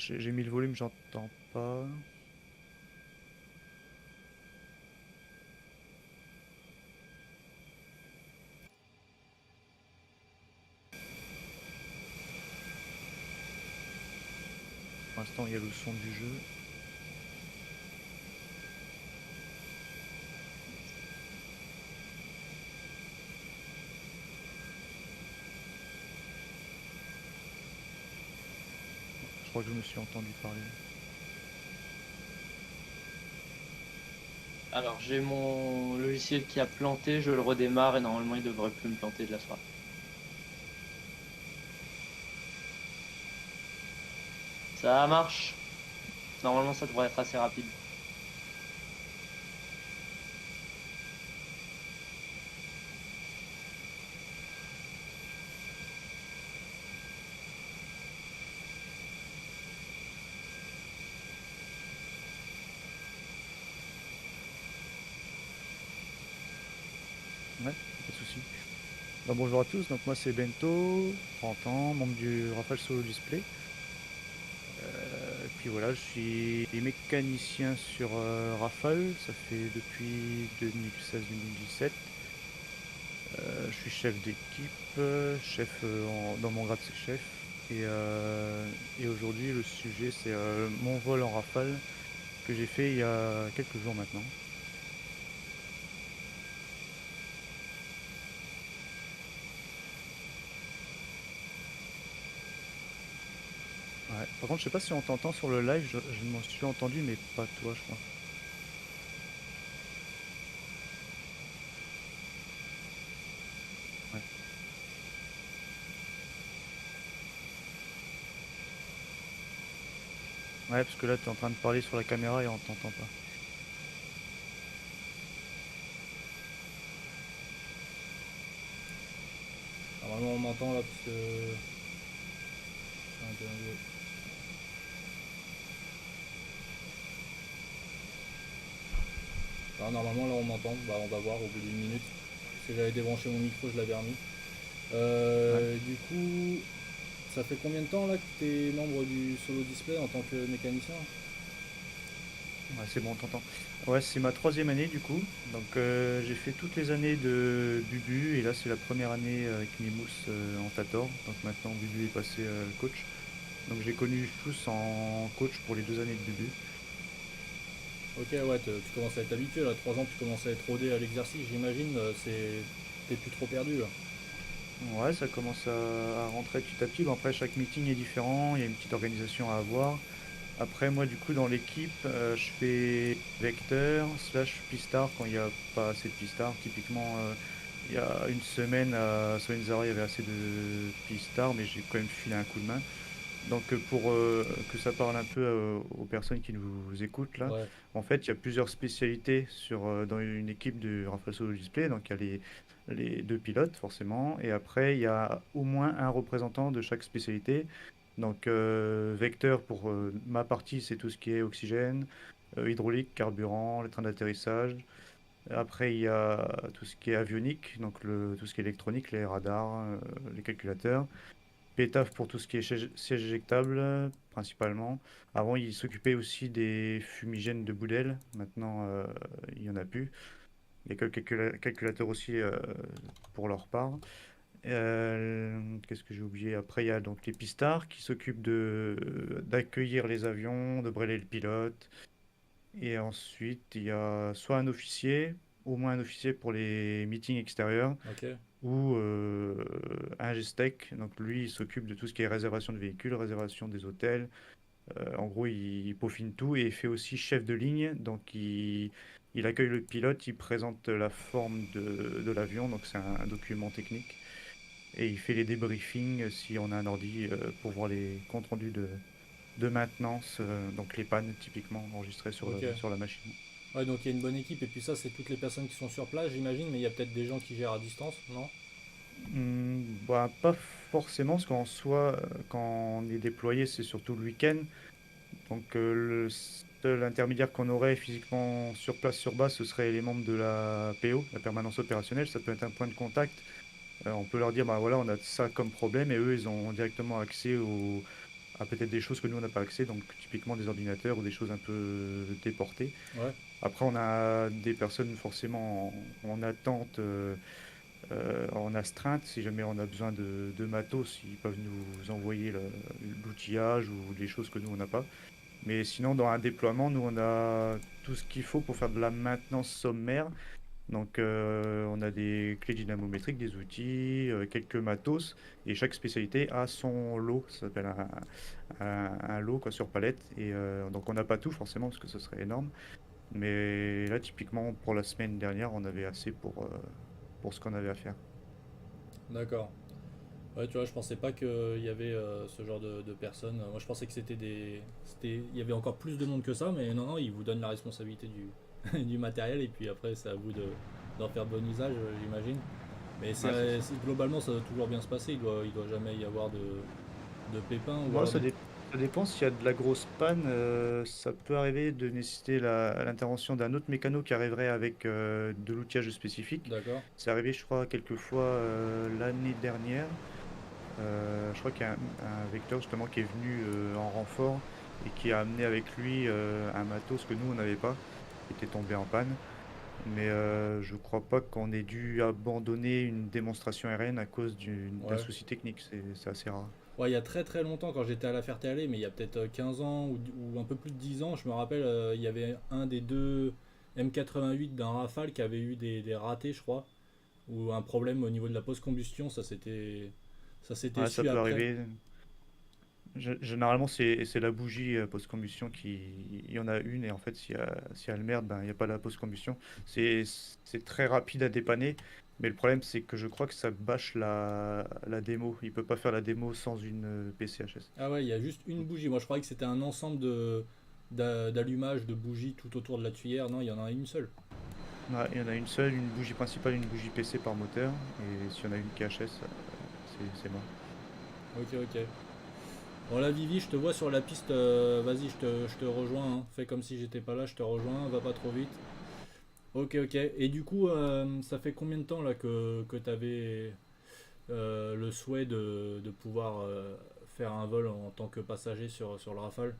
J'ai mis le volume, j'entends pas. Pour l'instant, il y a le son du jeu. Je crois que je me suis entendu parler. Alors, j'ai mon logiciel qui a planté, je le redémarre et normalement il devrait plus me planter de la soirée. Ça marche. Normalement, ça devrait être assez rapide. Ouais, pas de souci. Bah, bonjour à tous, donc moi c'est Bento, 30 ans, membre du Rafale Solo Display. Et puis voilà, je suis mécanicien sur Rafale, ça fait depuis 2016-2017. Je suis chef d'équipe, chef dans mon grade c'est chef. Et aujourd'hui le sujet c'est mon vol en Rafale que j'ai fait il y a quelques jours maintenant. Ouais. Par contre je sais pas si on t'entend sur le live, je m'en suis entendu mais pas toi je crois. Ouais. Ouais, parce que là, tu es en train de parler sur la caméra et on t'entend pas. Normalement on m'entend là parce que. Ah, normalement là on m'entend, bah on va voir au bout d'une minute. Parce que j'avais débranché mon micro, je l'avais remis. Ouais, Du coup, ça fait combien de temps là que tu es membre du Solo Display en tant que mécanicien? ouais, c'est bon, on t'entend. Ouais, c'est ma troisième année du coup. Donc j'ai fait toutes les années de Bubu et là c'est la première année avec Mimous en Tator. Donc maintenant Bubu est passé coach. Donc j'ai connu Chous en coach pour les 2 années de Bubu. Ok, ouais, tu commences à être habitué là, 3 ans tu commences à être rodé à l'exercice, j'imagine, t'es plus trop perdu là. Ouais, ça commence à rentrer petit à petit. Bon, après, chaque meeting est différent, il y a une petite organisation à avoir. Après, moi, du coup, dans l'équipe, je fais vecteur slash pistard quand il n'y a pas assez de pistard. Typiquement, il y a une semaine à Solenzara, il y avait assez de pistard, mais j'ai quand même filé un coup de main. Donc, pour que ça parle un peu aux personnes qui nous écoutent là, Ouais, en fait, il y a plusieurs spécialités dans une équipe de Rafale Solo Display. Donc, il y a les deux pilotes, forcément, et après, il y a au moins un représentant de chaque spécialité. Donc, vecteur pour ma partie, c'est tout ce qui est oxygène, hydraulique, carburant, les trains d'atterrissage. Après, il y a tout ce qui est avionique, donc tout ce qui est électronique, les radars, les calculateurs. PETAF pour tout ce qui est siège éjectable, principalement. Avant, il s'occupait aussi des fumigènes de Boudel. Maintenant, il n'y en a plus. Il y a quelques calculateurs aussi pour leur part. Qu'est-ce que j'ai oublié? Après, il y a donc les pistards qui s'occupent d'accueillir les avions, de brêler le pilote. Et ensuite, il y a soit un officier, au moins un officier pour les meetings extérieurs, ok. ou un GSTEC. Donc lui, il s'occupe de tout ce qui est réservation de véhicules, réservation des hôtels. En gros, il peaufine tout et il fait aussi chef de ligne. Donc il accueille le pilote, il présente la forme de l'avion, donc c'est un document technique. Et il fait les débriefings si on a un ordi pour voir les comptes rendus de maintenance, donc les pannes typiquement enregistrées Ok. sur la machine. Ouais, donc il y a une bonne équipe, et puis ça, c'est toutes les personnes qui sont sur place, j'imagine, mais il y a peut-être des gens qui gèrent à distance, non? Bah, pas forcément, parce qu'en soi, quand on est déployé, c'est surtout le week-end. Donc le seul intermédiaire qu'on aurait physiquement sur place, sur base, ce serait les membres de la PO, la permanence opérationnelle. Ça peut être un point de contact. On peut leur dire, bah voilà, on a ça comme problème, et eux, ils ont directement accès à peut-être des choses que nous on n'a pas accès, donc typiquement des ordinateurs ou des choses un peu déportées. Ouais, Après, on a des personnes forcément en attente, en astreinte. Si jamais on a besoin de matos, ils peuvent nous envoyer l'outillage ou des choses que nous on n'a pas. Mais sinon, dans un déploiement, nous on a tout ce qu'il faut pour faire de la maintenance sommaire. Donc, on a des clés dynamométriques, des outils, quelques matos, et chaque spécialité a son lot. Ça s'appelle un lot quoi, sur palette. Et donc, on n'a pas tout forcément parce que ce serait énorme. Mais là, typiquement, pour la semaine dernière, on avait assez pour ce qu'on avait à faire. d'accord. Ouais, tu vois, je pensais pas qu'il y avait ce genre de personnes. Moi, je pensais que il y avait encore plus de monde que ça, mais non, non, ils vous donnent la responsabilité du matériel et puis après, c'est à vous d'en faire bon usage, j'imagine. Mais Ouais, c'est ça. globalement, ça doit toujours bien se passer. Il doit jamais y avoir de pépins ou Moi, alors de. ça dépend s'il y a de la grosse panne. Ça peut arriver de nécessiter l'intervention d'un autre mécano qui arriverait avec de l'outillage spécifique. D'accord. C'est arrivé, je crois, quelques fois l'année dernière. Je crois qu'il y a un vecteur justement qui est venu en renfort et qui a amené avec lui un matos que nous on n'avait pas, qui était tombé en panne. Mais je crois pas qu'on ait dû abandonner une démonstration aérienne à cause d'un Ouais. souci technique. C'est assez rare. Ouais, il y a très très longtemps, quand j'étais à la Ferté-Alais, mais il y a peut-être 15 ans ou un peu plus de 10 ans, je me rappelle, il y avait un des deux M88 d'un Rafale qui avait eu des ratés, je crois, ou un problème au niveau de la post-combustion, ça s'était Ouais, ça su peut après. arriver. Généralement, c'est la bougie post-combustion il y en a une et en fait, s'il y a le merde, ben, il n'y a pas la post-combustion. C'est, c'est très rapide à dépanner, mais le problème, c'est que je crois que ça bâche la démo. Il peut pas faire la démo sans une PCHS. Ah ouais, il y a juste une bougie. Moi, je croyais que c'était un ensemble d'allumage de bougies tout autour de la tuyère. Non, il y en a une seule. Ouais, il y en a une seule, une bougie principale, une bougie PC par moteur, et s'il y en a une qui HS, c'est mort. Ok, ok. Bon, là, Vivi, je te vois sur la piste. Vas-y, je te rejoins, hein. Fais comme si j'étais pas là, je te rejoins. Va pas trop vite. Ok, ok. Et du coup, ça fait combien de temps là que tu avais le souhait de pouvoir faire un vol en tant que passager sur le Rafale?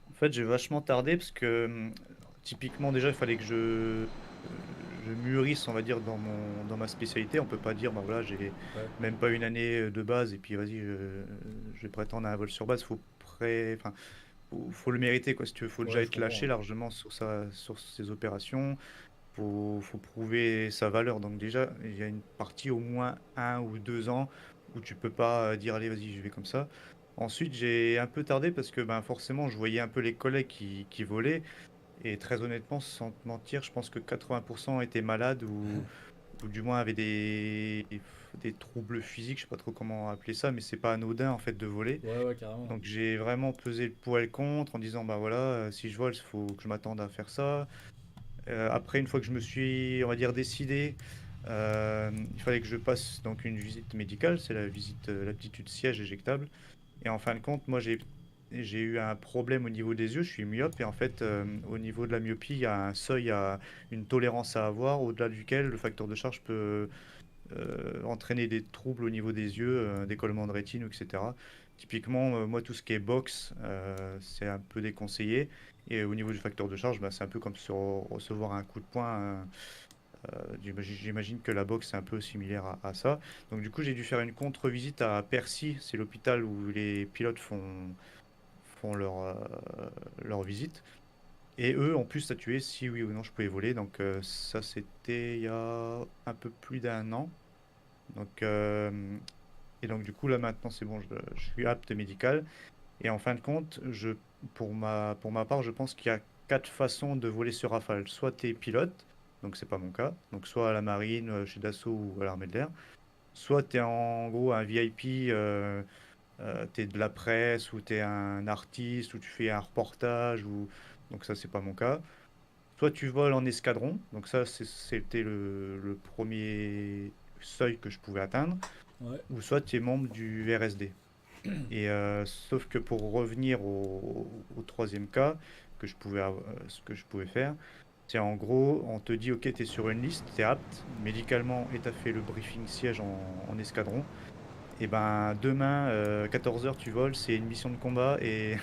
En fait, j'ai vachement tardé parce que typiquement déjà, il fallait que je mûrisse, on va dire, dans ma spécialité. On peut pas dire, ben voilà, j'ai Ouais, même pas une année de base et puis vas-y, je vais prétendre à un vol sur base. Enfin, faut le mériter, quoi. Si tu veux, faut déjà ouais, je être comprends, lâché hein. largement sur ses opérations. Faut prouver sa valeur. Donc déjà, il y a une partie au moins 1 ou 2 ans où tu peux pas dire allez vas-y je vais comme ça. Ensuite j'ai un peu tardé parce que ben forcément je voyais un peu les collègues qui volaient et très honnêtement sans te mentir je pense que 80% étaient malades ou du moins avaient des troubles physiques, je sais pas trop comment appeler ça, mais c'est pas anodin en fait de voler. Ouais, ouais, carrément. Donc j'ai vraiment pesé le pour et le contre en disant bah voilà si je vole il faut que je m'attende à faire ça. Après, une fois que je me suis, on va dire, décidé, il fallait que je passe donc une visite médicale, c'est la visite l'aptitude siège éjectable. Et en fin de compte, moi j'ai eu un problème au niveau des yeux, je suis myope et en fait au niveau de la myopie, il y a un seuil, une tolérance à avoir au-delà duquel le facteur de charge peut entraîner des troubles au niveau des yeux, décollement de rétine, etc. Typiquement, moi, tout ce qui est boxe, c'est un peu déconseillé. Et au niveau du facteur de charge, bah, c'est un peu comme recevoir un coup de poing. J'imagine que la boxe, c'est un peu similaire à ça. Donc, du coup, j'ai dû faire une contre-visite à Percy. C'est l'hôpital où les pilotes font leur visite. Et eux ont pu statuer si oui ou non je pouvais voler. Donc, ça, c'était il y a un peu plus d'1 an. Donc, et donc, du coup, là maintenant, c'est bon, je suis apte médical. Et en fin de compte, pour ma part, je pense qu'il y a 4 façons de voler sur Rafale. Soit tu es pilote, donc c'est pas mon cas, donc soit à la marine, chez Dassault ou à l'armée de l'air. Soit tu es en gros un VIP, tu es de la presse ou tu es un artiste ou tu fais un reportage, donc ça, c'est pas mon cas. Soit tu voles en escadron, donc ça, c'était le premier seuil que je pouvais atteindre. Ouais. Ou soit tu es membre du RSD. Et sauf que pour revenir au troisième cas ce que je pouvais faire, c'est en gros, on te dit, ok, tu es sur une liste, tu es apte médicalement et tu as fait le briefing siège en escadron. Et ben demain, 14 h tu voles, c'est une mission de combat et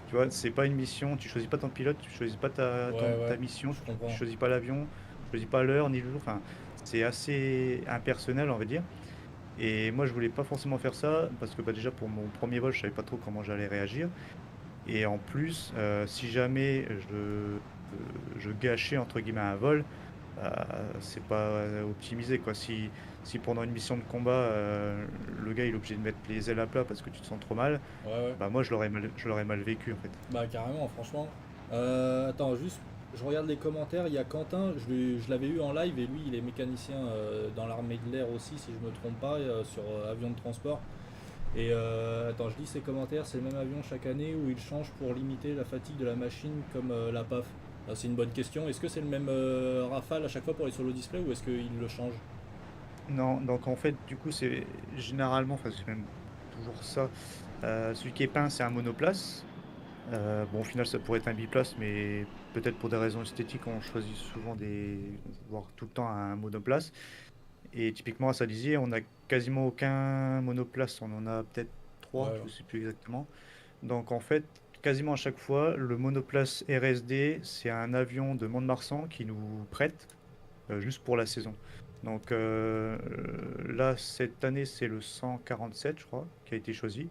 tu vois, c'est pas une mission, tu choisis pas ton pilote, tu choisis pas Ouais, ta ouais, mission, je tu comprends. choisis pas l'avion, tu choisis pas l'heure ni le jour, enfin, c'est assez impersonnel, on va dire. Et moi, je voulais pas forcément faire ça parce que bah, déjà pour mon premier vol, je savais pas trop comment j'allais réagir. Et en plus, si jamais je gâchais entre guillemets un vol, c'est pas optimisé quoi. Si pendant une mission de combat, le gars il est obligé de mettre les ailes à plat parce que tu te sens trop mal, Ouais, ouais. bah moi je l'aurais mal vécu en fait. Bah carrément, franchement. Attends, juste, je regarde les commentaires. Il y a Quentin, je l'avais eu en live et lui, il est mécanicien dans l'armée de l'air aussi, si je me trompe pas, sur avion de transport. Et attends, je lis ses commentaires. C'est le même avion chaque année ou il change pour limiter la fatigue de la machine comme la PAF? C'est une bonne question. Est-ce que c'est le même Rafale à chaque fois pour les solo display ou est-ce qu'il le change? Non, donc en fait du coup c'est généralement, enfin c'est même toujours ça. Celui qui est peint c'est un monoplace. Bon, au final, ça pourrait être un biplace, mais peut-être pour des raisons esthétiques, on choisit souvent voire tout le temps un monoplace. Et typiquement à Salisier, on n'a quasiment aucun monoplace. On en a peut-être trois, Ouais, je ne sais plus exactement. Donc en fait, quasiment à chaque fois, le monoplace RSD, c'est un avion de Mont-de-Marsan qui nous prête juste pour la saison. Donc là, cette année, c'est le 147, je crois, qui a été choisi.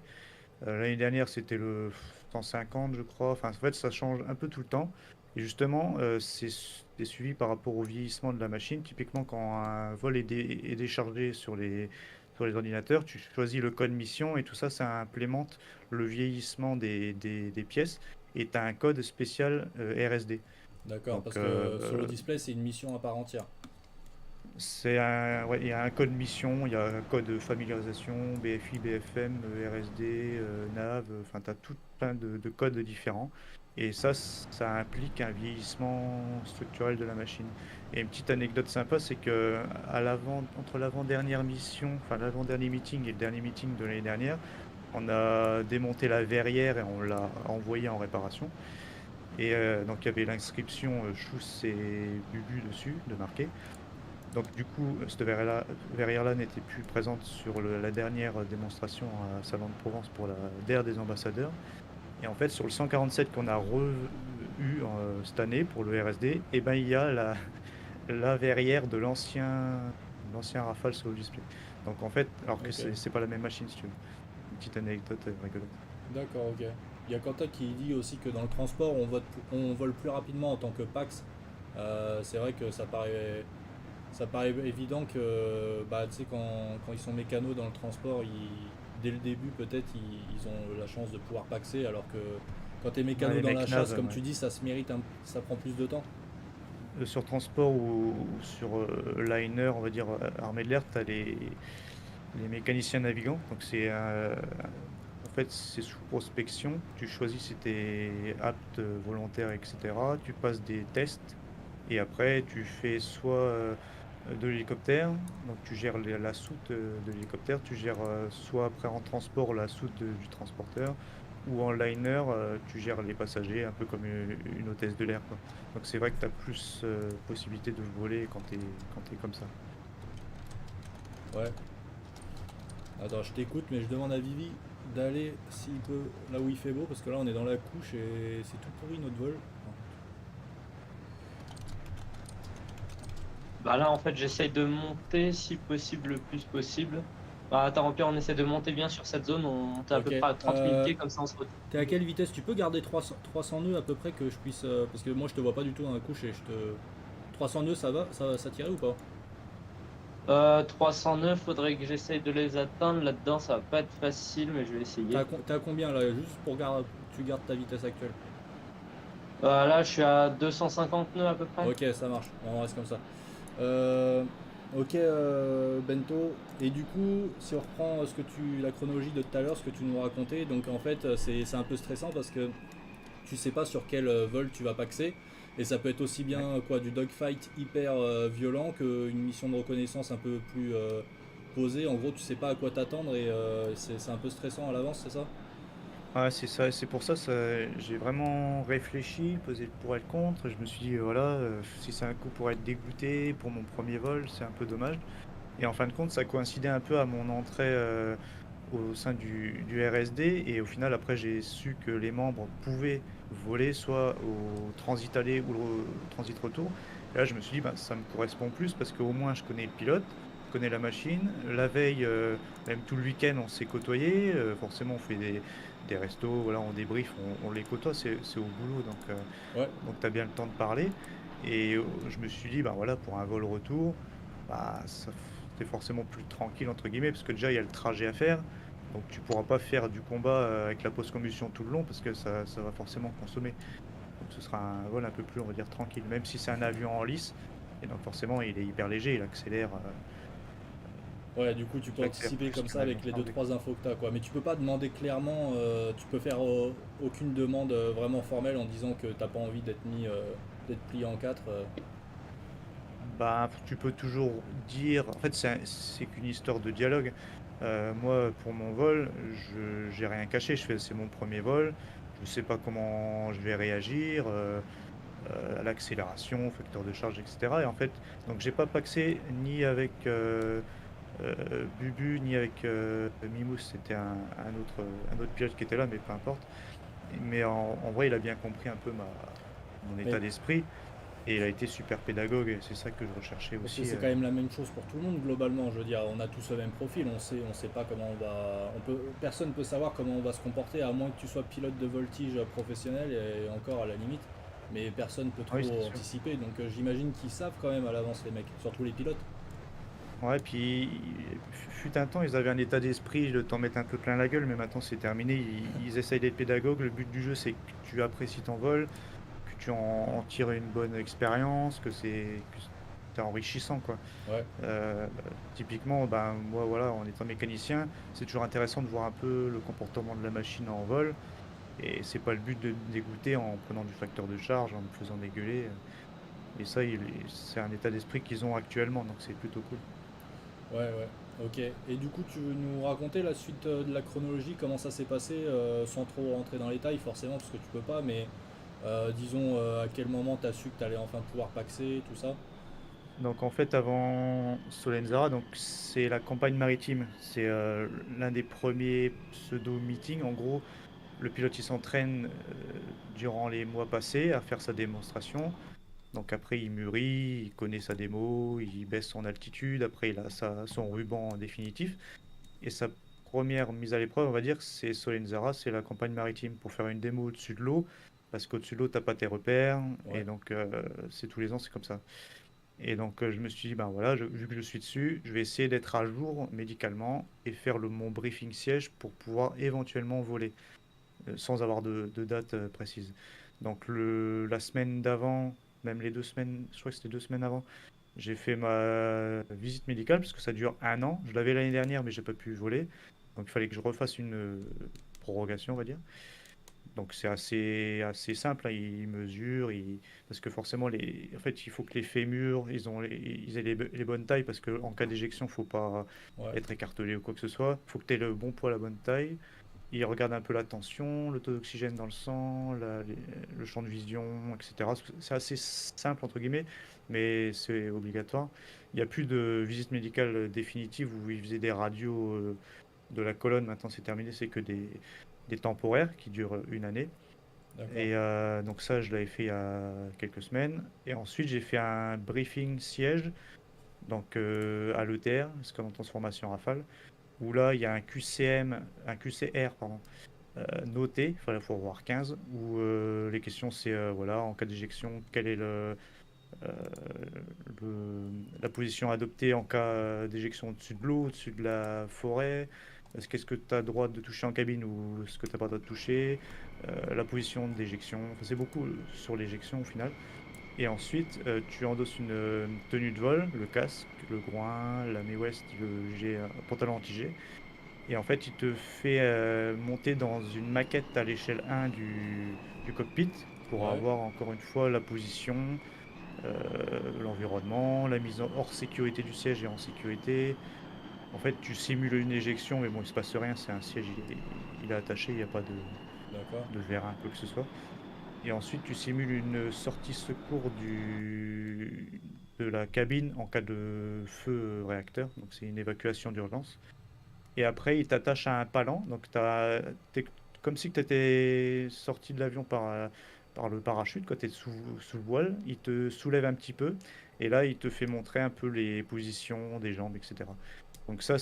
L'année dernière, c'était le 150, je crois. Enfin, en fait, ça change un peu tout le temps. Et justement, c'est suivi par rapport au vieillissement de la machine. Typiquement, quand un vol est déchargé sur les ordinateurs, tu choisis le code mission et tout ça, ça implémente le vieillissement des pièces. Et tu as un code spécial RSD. d'accord, Donc, parce que solo display, c'est une mission à part entière. ouais, il y a un code mission, il y a un code familiarisation, BFI, BFM, RSD, NAV, enfin tu as tout plein de codes différents. Et ça implique un vieillissement structurel de la machine. Et une petite anecdote sympa, c'est que entre l'avant-dernière mission, enfin l'avant-dernier meeting et le dernier meeting de l'année dernière, on a démonté la verrière et on l'a envoyée en réparation. Et donc il y avait l'inscription Chousse et Bubu dessus, de marqué. Donc du coup, cette verrière-là n'était plus présente sur la dernière démonstration à Salon de Provence pour la DER des ambassadeurs. Et en fait, sur le 147 qu'on a eu cette année pour le RSD, eh ben, il y a la verrière de l'ancien Rafale sur le display. Donc en fait, alors que Ok, c'est pas la même machine, si tu veux. Une petite anecdote rigolote. d'accord, ok. Il y a Quentin qui dit aussi que dans le transport, on vole plus rapidement en tant que Pax. C'est vrai que ça paraît évident que bah, tu sais, quand ils sont mécanos dans le transport, dès le début, peut-être, ils ont la chance de pouvoir paxer, alors que quand tu es Ouais, mécano les dans la mecs chasse, nav, comme ouais. tu dis, ça se mérite, ça prend plus de temps. Sur transport ou sur liner, on va dire armée de l'air, tu as les mécaniciens navigants. Donc en fait, c'est sous prospection. Tu choisis si tu es apte, volontaire, etc. Tu passes des tests et après tu fais soit de l'hélicoptère, donc tu gères la soute de l'hélicoptère, tu gères soit après en transport la soute du transporteur, ou en liner, tu gères les passagers, un peu comme une hôtesse de l'air, quoi. Donc c'est vrai que tu as plus possibilité de voler quand t'es comme ça. Ouais. Attends, je t'écoute, mais je demande à Vivi d'aller, s'il peut, là où il fait beau, parce que là, on est dans la couche et c'est tout pourri notre vol. Bah là, en fait, j'essaye de monter si possible le plus possible. Bah attends, au pire, on essaie de monter bien sur cette zone. On monte à peu Ok. près à 30 000 pieds, comme ça on se retrouve. T'es à quelle vitesse? Tu peux garder 300 nœuds à peu près que je puisse. Parce que moi je te vois pas du tout dans la couche et je te. 300 nœuds ça va? Ça tirait ou pas? 309, faudrait que j'essaye de les atteindre. Là-dedans, ça va pas être facile, mais je vais essayer. T'es à combien là? Juste pour tu gardes ta vitesse actuelle. Là, je suis à 250 nœuds à peu près. Ok, ça marche. On reste comme ça. Euh, ok, Bento. Et du coup, si on reprend la chronologie de tout à l'heure, ce que tu nous racontais, donc en fait, c'est un peu stressant parce que tu sais pas sur quel vol tu vas paxer. Et ça peut être aussi Ouais. bien quoi, du dogfight hyper violent qu'une mission de reconnaissance un peu plus posée. En gros, tu sais pas à quoi t'attendre et c'est un peu stressant à l'avance, c'est ça? Ouais, c'est ça, c'est pour ça, j'ai vraiment réfléchi, pesé le pour et le contre. Je me suis dit, voilà, si c'est un coup pour être dégoûté pour mon premier vol, c'est un peu dommage. Et en fin de compte, ça coïncidait un peu à mon entrée au sein du RSD, et au final, après, j'ai su que les membres pouvaient voler soit au transit aller ou au transit retour. Et là, je me suis dit, bah, ça me correspond plus parce qu'au moins, je connais le pilote, je connais la machine. La veille, même tout le week-end, on s'est côtoyé. Forcément, on fait des restos, voilà, on débrief, on les côtoie, c'est au boulot, Ouais. donc tu as bien le temps de parler. Et je me suis dit, bah voilà, pour un vol retour, bah, c'est forcément plus tranquille, entre guillemets, parce que déjà, il y a le trajet à faire. Donc tu pourras pas faire du combat avec la post-combustion tout le long, parce que ça va forcément consommer. Donc ce sera un vol un peu plus, on va dire, tranquille, même si c'est un avion en lice. Et donc forcément, il est hyper léger, Ouais, du coup, tu peux il accélère anticiper plus comme qu'un ça avion avec les deux standard. trois infos que t'as, quoi. Mais tu peux pas demander clairement, tu peux faire aucune demande vraiment formelle en disant que t'as pas envie d'être d'être plié en quatre. Bah, tu peux toujours dire. En fait, c'est qu'une histoire de dialogue. Moi, pour mon vol, je j'ai rien caché. C'est mon premier vol. Je sais pas comment je vais réagir à l'accélération, au facteur de charge, etc. Et en fait, donc j'ai pas paxé ni avec Bubu ni avec Mimous. C'était un autre pilote qui était là, mais peu importe. Mais en vrai, il a bien compris un peu mon Mais état d'esprit. Et il a été super pédagogue, et c'est ça que je recherchais parce que aussi. c'est quand même la même chose pour tout le monde globalement. Je veux dire, on a tous le même profil. On sait pas comment on va. Personne peut savoir comment on va se comporter à moins que tu sois pilote de voltige professionnel et encore à la limite. Mais personne peut Oui, c'est trop sûr. anticiper. Donc j'imagine qu'ils savent quand même à l'avance les mecs, surtout les pilotes. Ouais, puis fut un temps, ils avaient un état d'esprit de t'en mettre un peu plein la gueule, mais maintenant c'est terminé. Ils essayent d'être pédagogues. Le but du jeu, c'est que tu apprécies ton vol, que tu en tires une bonne expérience, que c'est enrichissant, quoi. Ouais. Euh, Typiquement, ben, moi, voilà, en étant mécanicien, c'est toujours intéressant de voir un peu le comportement de la machine en vol. Et c'est pas le but de me dégoûter en prenant du facteur de charge, en me faisant dégueuler. Et ça, c'est un état d'esprit qu'ils ont actuellement, donc c'est plutôt cool. Ouais, ouais. Ok. Et du coup, tu veux nous raconter la suite de la chronologie, comment ça s'est passé, sans trop rentrer dans les détails, forcément, parce que tu peux pas, mais disons à quel moment tu as su que tu allais enfin pouvoir paxer, tout ça. Donc en fait, avant Solenzara, donc c'est la campagne maritime. C'est l'un des premiers pseudo-meetings. En gros, le pilote il s'entraîne durant les mois passés à faire sa démonstration. Donc après, il mûrit, il connaît sa démo, il baisse son altitude. Après, il a son ruban définitif. Et sa première mise à l'épreuve, on va dire, c'est Solenzara, c'est la campagne maritime pour faire une démo au-dessus de l'eau. Parce qu'au-dessus de l'eau, t'as pas tes repères. Et Ouais. donc, c'est tous les ans, c'est comme ça. Et donc, je me suis dit, ben voilà, vu que je suis dessus, je vais essayer d'être à jour médicalement et faire mon briefing siège pour pouvoir éventuellement voler, sans avoir de date précise. Donc, la semaine d'avant, même les 2 semaines, je crois que c'était 2 semaines avant, j'ai fait ma visite médicale, parce que ça dure un an. Je l'avais l'année dernière, mais j'ai pas pu voler. Donc, il fallait que je refasse une prorogation, on va dire. Donc c'est assez simple, hein. Ils mesurent, parce que forcément, en fait, il faut que les fémurs, ils aient les bonnes tailles, parce qu'en cas d'éjection, il ne faut pas Ouais. être écartelé ou quoi que ce soit. Il faut que tu aies le bon poids, la bonne taille. Ils regardent un peu la tension, le taux d'oxygène dans le sang, le champ de vision, etc. C'est assez simple, entre guillemets, mais c'est obligatoire. Il n'y a plus de visite médicale définitive où ils faisaient des radios de la colonne. Maintenant, c'est terminé, c'est que des temporaires qui durent une année. D'accord. Et donc ça, je l'avais fait il y a quelques semaines. Et ensuite, j'ai fait un briefing siège, donc à l'ETR, Escadron de Transformation Rafale, où là, il y a un QCR, pardon, noté, il faut avoir 15, où les questions, c'est, voilà, en cas d'éjection, quelle est euh, la position adoptée en cas d'éjection au-dessus de l'eau, au-dessus de la forêt. Qu'est-ce que tu as le droit de toucher en cabine ou est-ce que tu n'as pas le droit de toucher, la position d'éjection. Enfin, c'est beaucoup sur l'éjection au final. Et ensuite, tu endosses une tenue de vol, le casque, le groin, la West, le G, pantalon anti-G. Et en fait, il te fait monter dans une maquette à l'échelle 1 du cockpit pour Ouais. avoir encore une fois la position, l'environnement, la mise hors sécurité du siège et en sécurité. En fait, tu simules une éjection, mais bon, il se passe rien, c'est un siège, il est attaché, il n'y a pas D'accord. de vérin, quoi que ce soit. Et ensuite, tu simules une sortie secours de la cabine en cas de feu réacteur, donc c'est une évacuation d'urgence. et après il t'attache à un palan. Donc t'es comme si tu étais sorti de l'avion par le parachute, quand tu es sous voile, il te soulève un petit peu, et là il te fait montrer un peu les positions des jambes, etc. Donc ça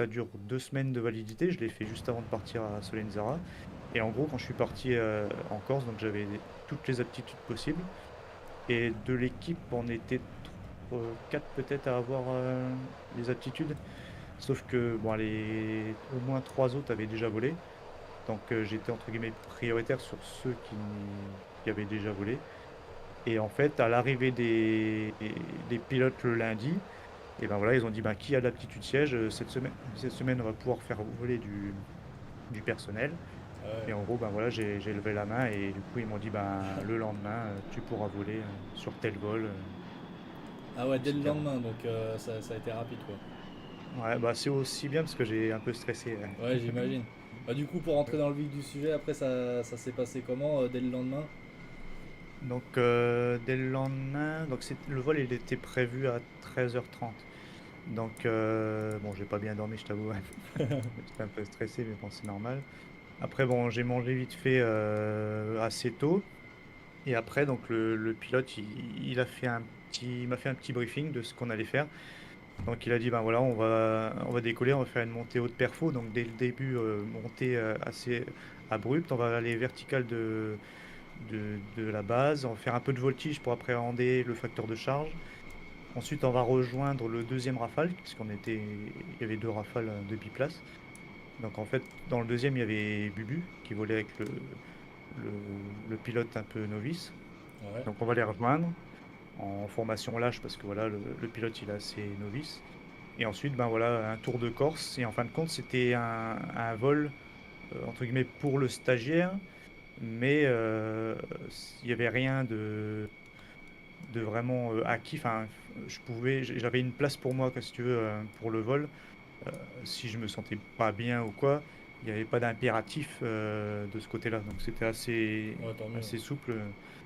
dure 2 semaines de validité, je l'ai fait juste avant de partir à Solenzara. Et en gros, quand je suis parti en Corse, donc j'avais toutes les aptitudes possibles. Et de l'équipe, on était 4 peut-être à avoir les aptitudes. Sauf que bon, au moins 3 autres avaient déjà volé. Donc j'étais entre guillemets prioritaire sur ceux qui avaient déjà volé. Et en fait, à l'arrivée des pilotes le lundi, et ben voilà, ils ont dit ben, qui a l'aptitude siège cette semaine, on va pouvoir faire voler du personnel. Ouais. Et en gros, ben voilà, j'ai levé la main et du coup, ils m'ont dit ben, le lendemain, tu pourras voler sur tel vol, Ah ouais, dès le etc. lendemain, donc ça a été rapide quoi. Ouais, bah c'est aussi bien parce que j'ai un peu stressé. Ouais, j'imagine. Bah, du coup, pour rentrer dans le vif du sujet, après ça s'est passé comment dès le lendemain? Donc, dès le lendemain, donc le vol il était prévu à 13h30. Donc, bon, j'ai pas bien dormi, je t'avoue. J'étais un peu stressé, mais bon, c'est normal. Après, bon, j'ai mangé vite fait assez tôt. Et après, donc, le pilote, il m'a fait un petit briefing de ce qu'on allait faire. Donc, il a dit, ben voilà, on va décoller, on va faire une montée haute perfo. Donc, dès le début, montée assez abrupte. On va aller vertical de la base. On va faire un peu de voltige pour appréhender le facteur de charge. Ensuite, on va rejoindre le deuxième rafale, parce il y avait 2 rafales de biplace. Donc en fait, dans le deuxième, il y avait Bubu qui volait avec le, le pilote un peu novice. Ouais. Donc on va les rejoindre en formation lâche parce que voilà, le pilote il est assez novice. Et ensuite, ben voilà, un tour de Corse. Et en fin de compte, c'était un vol entre guillemets pour le stagiaire, mais il n'y avait rien de vraiment acquis. Enfin, j'avais une place pour moi, si tu veux, pour le vol. Si je me sentais pas bien ou quoi, il n'y avait pas d'impératif de ce côté-là. Donc c'était Ouais, tant mieux. assez souple.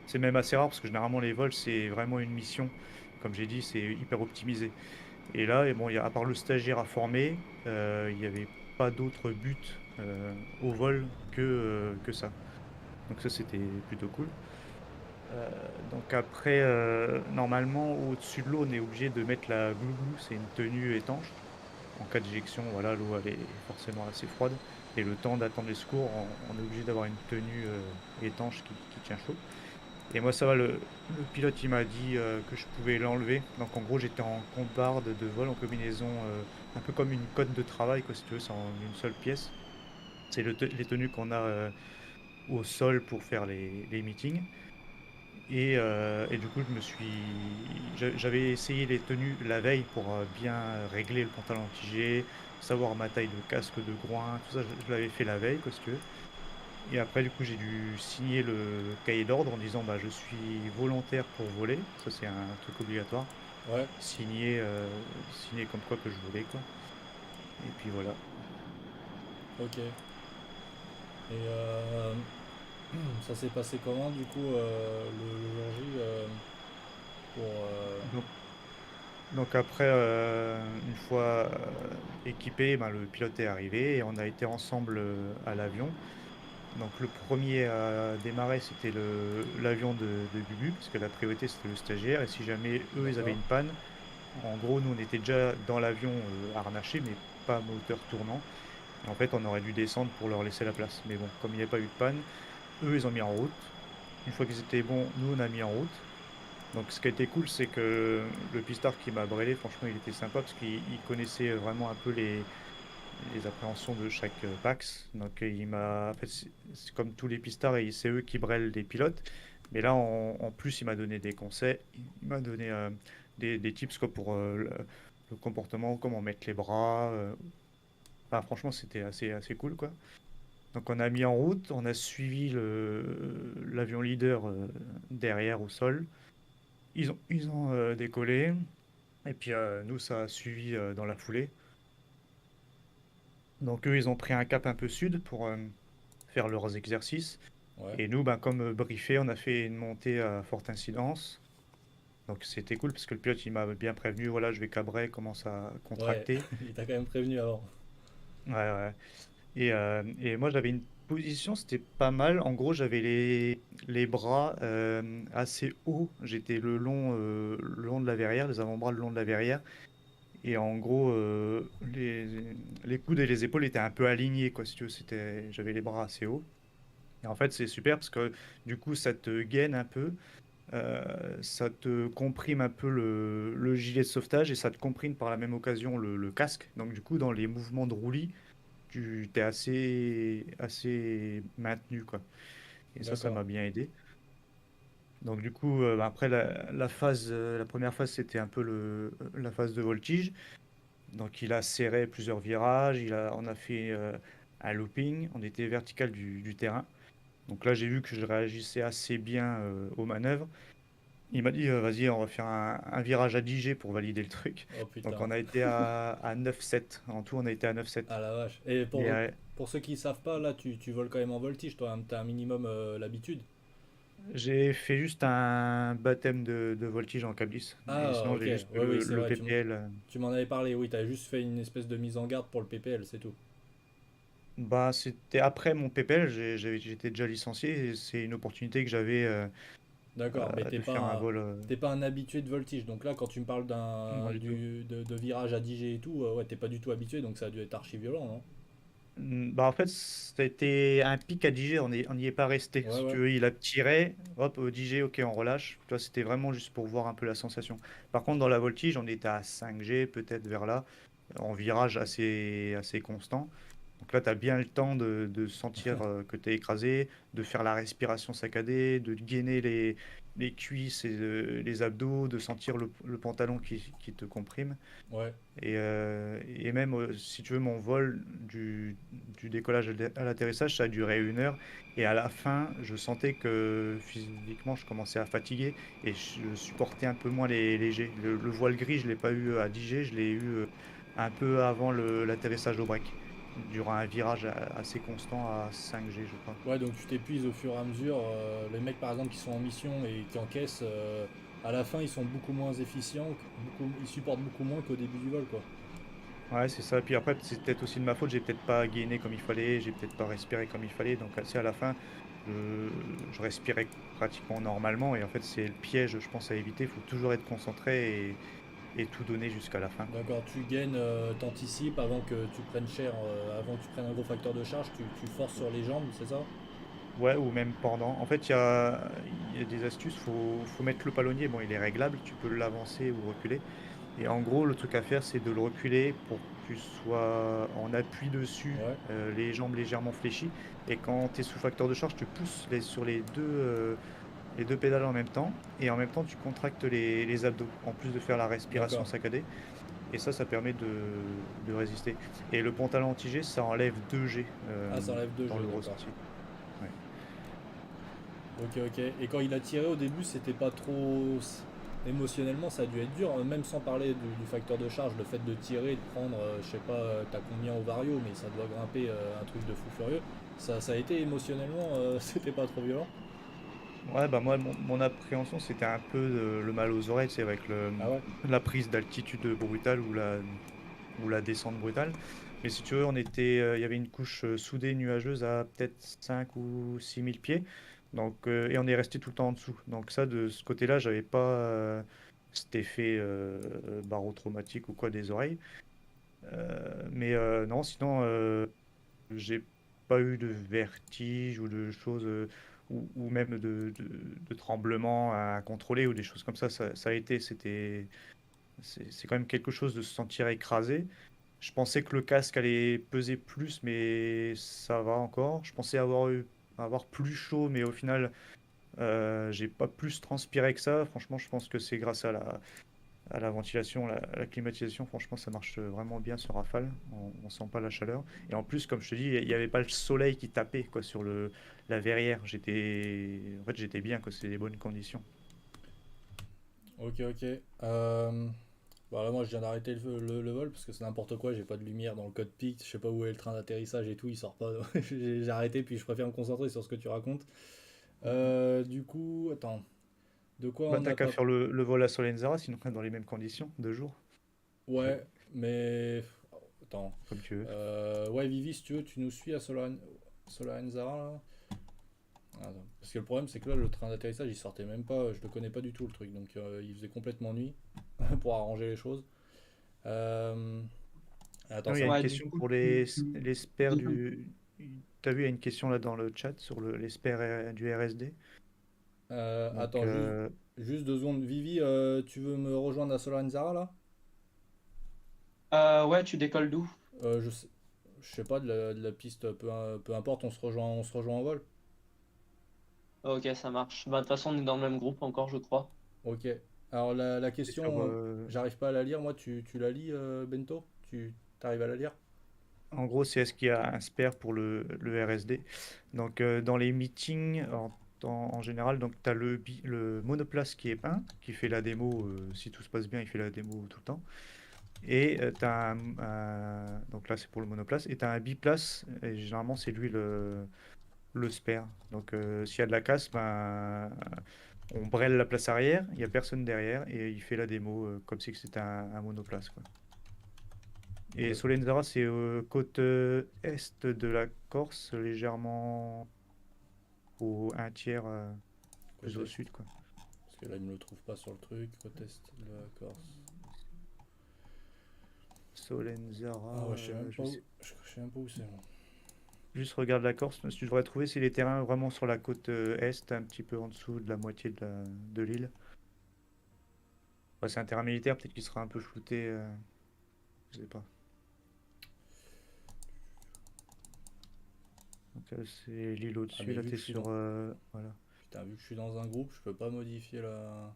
C'est même assez rare parce que généralement les vols, c'est vraiment une mission. Comme j'ai dit, c'est hyper optimisé. Et là, et bon, à part le stagiaire à former, il n'y avait pas d'autre but au vol que ça. Donc ça, c'était plutôt cool. Euh, donc après, normalement, au-dessus de l'eau, on est obligé de mettre la glouglou, c'est une tenue étanche. En cas d'éjection, voilà, l'eau elle est forcément assez froide. Et le temps d'attendre les secours, on est obligé d'avoir une tenue étanche qui tient chaud. Et moi, ça va, le pilote il m'a dit que je pouvais l'enlever. Donc en gros, j'étais en combarde de vol en combinaison, un peu comme une cote de travail, quoi, si tu veux, c'est en une seule pièce. C'est les tenues qu'on a au sol pour faire les meetings. Et du coup, j'avais essayé les tenues la veille pour bien régler le pantalon anti-G, savoir ma taille de casque, de groin, tout ça, je l'avais fait la veille, quoi, si tu veux. Et après, du coup, j'ai dû signer le cahier d'ordre en disant, bah, je suis volontaire pour voler. Ça, c'est un truc obligatoire. Ouais, Signer comme quoi que je volais, quoi. Et puis voilà. ok. Et ça s'est passé comment du coup le jour J pour Donc, donc après, une fois équipé, ben, le pilote est arrivé et on a été ensemble à l'avion. Donc le premier à démarrer, c'était l'avion de Bubu, parce que la priorité c'était le stagiaire, et si jamais eux ils avaient D'accord. une panne, en gros nous on était déjà dans l'avion harnaché, mais pas moteur tournant, et en fait on aurait dû descendre pour leur laisser la place. Mais bon, comme il n'y avait pas eu de panne, eux ils ont mis en route. Une fois qu'ils étaient bons, nous on a mis en route. Donc ce qui a été cool, c'est que le pistard qui m'a brêlé, franchement il était sympa, parce qu'il connaissait vraiment un peu les appréhensions de chaque PAX. Donc en fait, c'est comme tous les pistards, et c'est eux qui brêlent les pilotes. Mais là, en plus, il m'a donné des conseils. Il m'a donné des tips quoi, pour le comportement, comment mettre les bras. Enfin, franchement, c'était assez cool, quoi. Donc on a mis en route, on a suivi l'avion leader derrière au sol. Ils ont décollé. Et puis nous, ça a suivi dans la foulée. Donc eux, ils ont pris un cap un peu sud pour faire leurs exercices. Ouais. Et nous, ben, comme briefé, on a fait une montée à forte incidence. Donc c'était cool parce que le pilote il m'a bien prévenu, voilà, je vais cabrer, commence à Ouais. contracter. Il t'a quand même prévenu avant. Ouais, ouais. Et moi, j'avais une position, c'était pas mal. En gros, j'avais les bras assez hauts. J'étais le long de la verrière, les avant-bras le long de la verrière. Et en gros, les coudes et les épaules étaient un peu alignés, quoi, si tu veux. J'avais les bras assez hauts. Et en fait, c'est super parce que du coup, ça te gaine un peu. Ça te comprime un peu le gilet de sauvetage et ça te comprime par la même occasion le casque. Donc, du coup, dans les mouvements de roulis, tu t'es assez maintenu, quoi. Et ça D'accord. m'a bien aidé. Donc du coup, après la première phase, c'était un peu la phase de voltige. Donc il a serré plusieurs virages, on a fait un looping, on était vertical du terrain. Donc là, j'ai vu que je réagissais assez bien aux manœuvres. Il m'a dit, vas-y, on va faire un virage à 10G pour valider le truc. Oh Donc putain. on a été à 9,7. En tout, on a été à 9,7. Ah la vache. Et Et pour ceux qui savent pas, là, tu voles quand même en voltige, toi, hein, t'as un minimum l'habitude. j'ai fait juste un baptême de voltige en cablis. Et Ah, sinon, ok. j'ai juste fait Ouais, oui, c'est le vrai. PPL. Tu m'en avais parlé, oui, t'as juste fait une espèce de mise en garde pour le PPL, c'est tout. Bah, c'était après mon PPL, j'étais déjà licencié et c'est une opportunité que j'avais D'accord, mais de faire un vol. t'es pas un habitué de voltige. Donc là, quand tu me parles Non, du tout. de virage à 10G et tout, ouais, t'es pas du tout habitué, donc ça a dû être archi violent, non? Bah, en fait, c'était un pic à 10G, on n'y est pas resté. Ouais, Si tu ouais. veux, il a tiré, hop, au 10G, ok, on relâche. Tu vois, c'était vraiment juste pour voir un peu la sensation. Par contre, dans la voltige, on était à 5G, peut-être vers là, en virage assez constant. Donc là, tu as bien le temps de sentir que tu es écrasé, de faire la respiration saccadée, de gainer les cuisses et les abdos, de sentir le pantalon qui te comprime. Ouais, Et même, si tu veux, mon vol du décollage à l'atterrissage, ça a duré 1 heure. Et à la fin, je sentais que physiquement, je commençais à fatiguer et je supportais un peu moins les G. Le voile gris, je ne l'ai pas eu à 10G, je l'ai eu un peu avant l'atterrissage au break, durant un virage assez constant à 5G, je crois. ouais, donc tu t'épuises au fur et à mesure. Les mecs, par exemple, qui sont en mission et qui encaissent, à la fin, ils sont beaucoup moins efficients, ils supportent beaucoup moins qu'au début du vol, quoi. Ouais, c'est ça. Puis après, c'est peut-être aussi de ma faute. J'ai peut-être pas gainé comme il fallait. J'ai peut-être pas respiré comme il fallait. Donc, assez à la fin, je, je respirais pratiquement normalement. Et en fait, c'est le piège, je pense, à éviter. Il faut toujours être concentré et tout donner jusqu'à la fin, quoi. D'accord, tu gaines, t'anticipes avant que tu prennes cher, avant que tu prennes un gros facteur de charge, tu forces sur les jambes, c'est ça? Ouais, ou même pendant. En fait, il y a des astuces. Faut mettre le palonnier. Bon, il est réglable. Tu peux l'avancer ou reculer. Et en gros, le truc à faire, c'est de le reculer pour que tu sois en appui dessus, Ouais, les jambes légèrement fléchies. Et quand tu es sous facteur de charge, tu pousses sur les deux pédales en même temps. Et en même temps, tu contractes les abdos, en plus de faire la respiration d'accord. saccadée. Et ça permet de résister. Et le pantalon anti-G, ça enlève 2G Ah, ça enlève deux dans jeux, le d'accord. ressenti. Ouais. Ok, ok. Et quand il a tiré au début, c'était pas trop. Émotionnellement, ça a dû être dur, hein, même sans parler du facteur de charge, le fait de tirer, de prendre, je sais pas, t'as combien au vario, mais ça doit grimper un truc de fou furieux. Ça a été émotionnellement, c'était pas trop violent. Ouais, bah moi, mon appréhension, c'était un peu le mal aux oreilles, c'est avec Ah ouais? la prise d'altitude brutale ou la descente brutale. Mais si tu veux, il y avait une couche soudée nuageuse à peut-être 5 ou 6 000 pieds. Donc, et on est resté tout le temps en dessous. Donc ça, de ce côté-là, j'avais pas cet effet barotraumatique ou quoi des oreilles. Mais non, sinon, j'ai pas eu de vertige ou de choses, ou même de tremblements à contrôler ou des choses comme ça. Ça a été, c'est quand même quelque chose de se sentir écrasé. Je pensais que le casque allait peser plus, mais ça va encore. Je pensais avoir plus chaud, mais au final, j'ai pas plus transpiré que ça. Franchement, je pense que c'est grâce à la ventilation, la climatisation. Franchement, ça marche vraiment bien sur Rafale. On sent pas la chaleur. Et en plus, comme je te dis, il n'y avait pas le soleil qui tapait quoi, sur la verrière. En fait, j'étais bien, quoi. C'est des bonnes conditions. Ok, ok. Bah là, moi, je viens d'arrêter le vol parce que c'est n'importe quoi, j'ai pas de lumière dans le cockpit, je sais pas où est le train d'atterrissage et tout, il sort pas. J'ai arrêté, puis je préfère me concentrer sur ce que tu racontes. Du coup, attends, de quoi Bah, on t'as n'a qu'à pas. faire le vol à Solenzara, sinon dans les mêmes conditions, 2 jours. Ouais, mais Attends. comme tu veux. Ouais, Vivi, si tu veux, tu nous suis à Solenzara là. Attends. Parce que le problème, c'est que là, le train d'atterrissage, il sortait même pas. Je le connais pas du tout, le truc. Donc, il faisait complètement nuit pour arranger les choses. Euh, Attends, Non, il y ça. a une Ouais, du question coup, pour les spares du. T'as vu, il y a une question là dans le chat sur les spares du RSD. Donc, Attends, juste 2 secondes. Vivi, tu veux me rejoindre à Solenzara là? ouais, tu décolles d'où? Euh, je sais, je sais pas, de la piste, peu importe, on se rejoint en vol. Ok, ça marche. Bah, de toute façon, on est dans le même groupe encore, je crois. Ok. Alors, la c'est sur, question, j'arrive pas à la lire. Moi, tu la lis, Bento? Tu t'arrives à la lire? en gros, c'est est-ce qu'il y a un spare pour le RSD. Donc, dans les meetings, en général, donc tu as le monoplace qui est peint, qui fait la démo. Si tout se passe bien, il fait la démo tout le temps. Et tu as donc là, c'est pour le monoplace. Et tu as un biplace, et généralement, c'est lui le spare. Donc, s'il y a de la casse, ben, on brêle la place arrière, il n'y a personne derrière, et il fait la démo comme si c'était un monoplace, quoi. Et Ouais, Solenzara, c'est côte est de la Corse, légèrement un tiers plus côté au est. sud, quoi. Parce que là, il me le trouve pas sur le truc. Côté est de la Corse. Ah Solenzara, ouais, je sais même je pas où, sais. je sais même pas où c'est, moi. Juste regarde la Corse. Ce que tu devrais trouver, c'est les terrains vraiment sur la côte est, un petit peu en dessous de la moitié de l'île. Ouais, c'est un terrain militaire, peut-être qu'il sera un peu flouté. Je sais pas. Donc, c'est l'île Ah, au-dessus. mais Là, vu que t'es je suis sur. dans. Voilà. Putain, vu que je suis dans un groupe, je peux pas modifier la.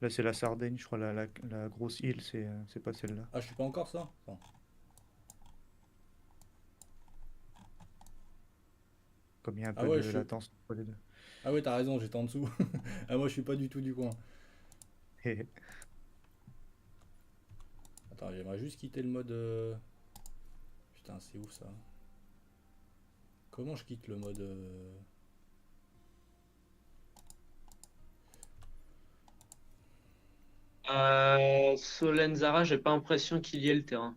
Là, c'est la Sardaigne, je crois. La grosse île, c'est pas celle-là. Ah, je suis pas encore ça? Attends. Comme il y a un Ah peu ouais, de latence entre les deux. Ah ouais, t'as raison, j'étais en dessous. Ah, moi, je suis pas du tout du coin. Attends, j'aimerais juste quitter le mode. Putain, c'est où ça? Comment je quitte le mode. Solenzara, j'ai pas l'impression qu'il y ait le terrain.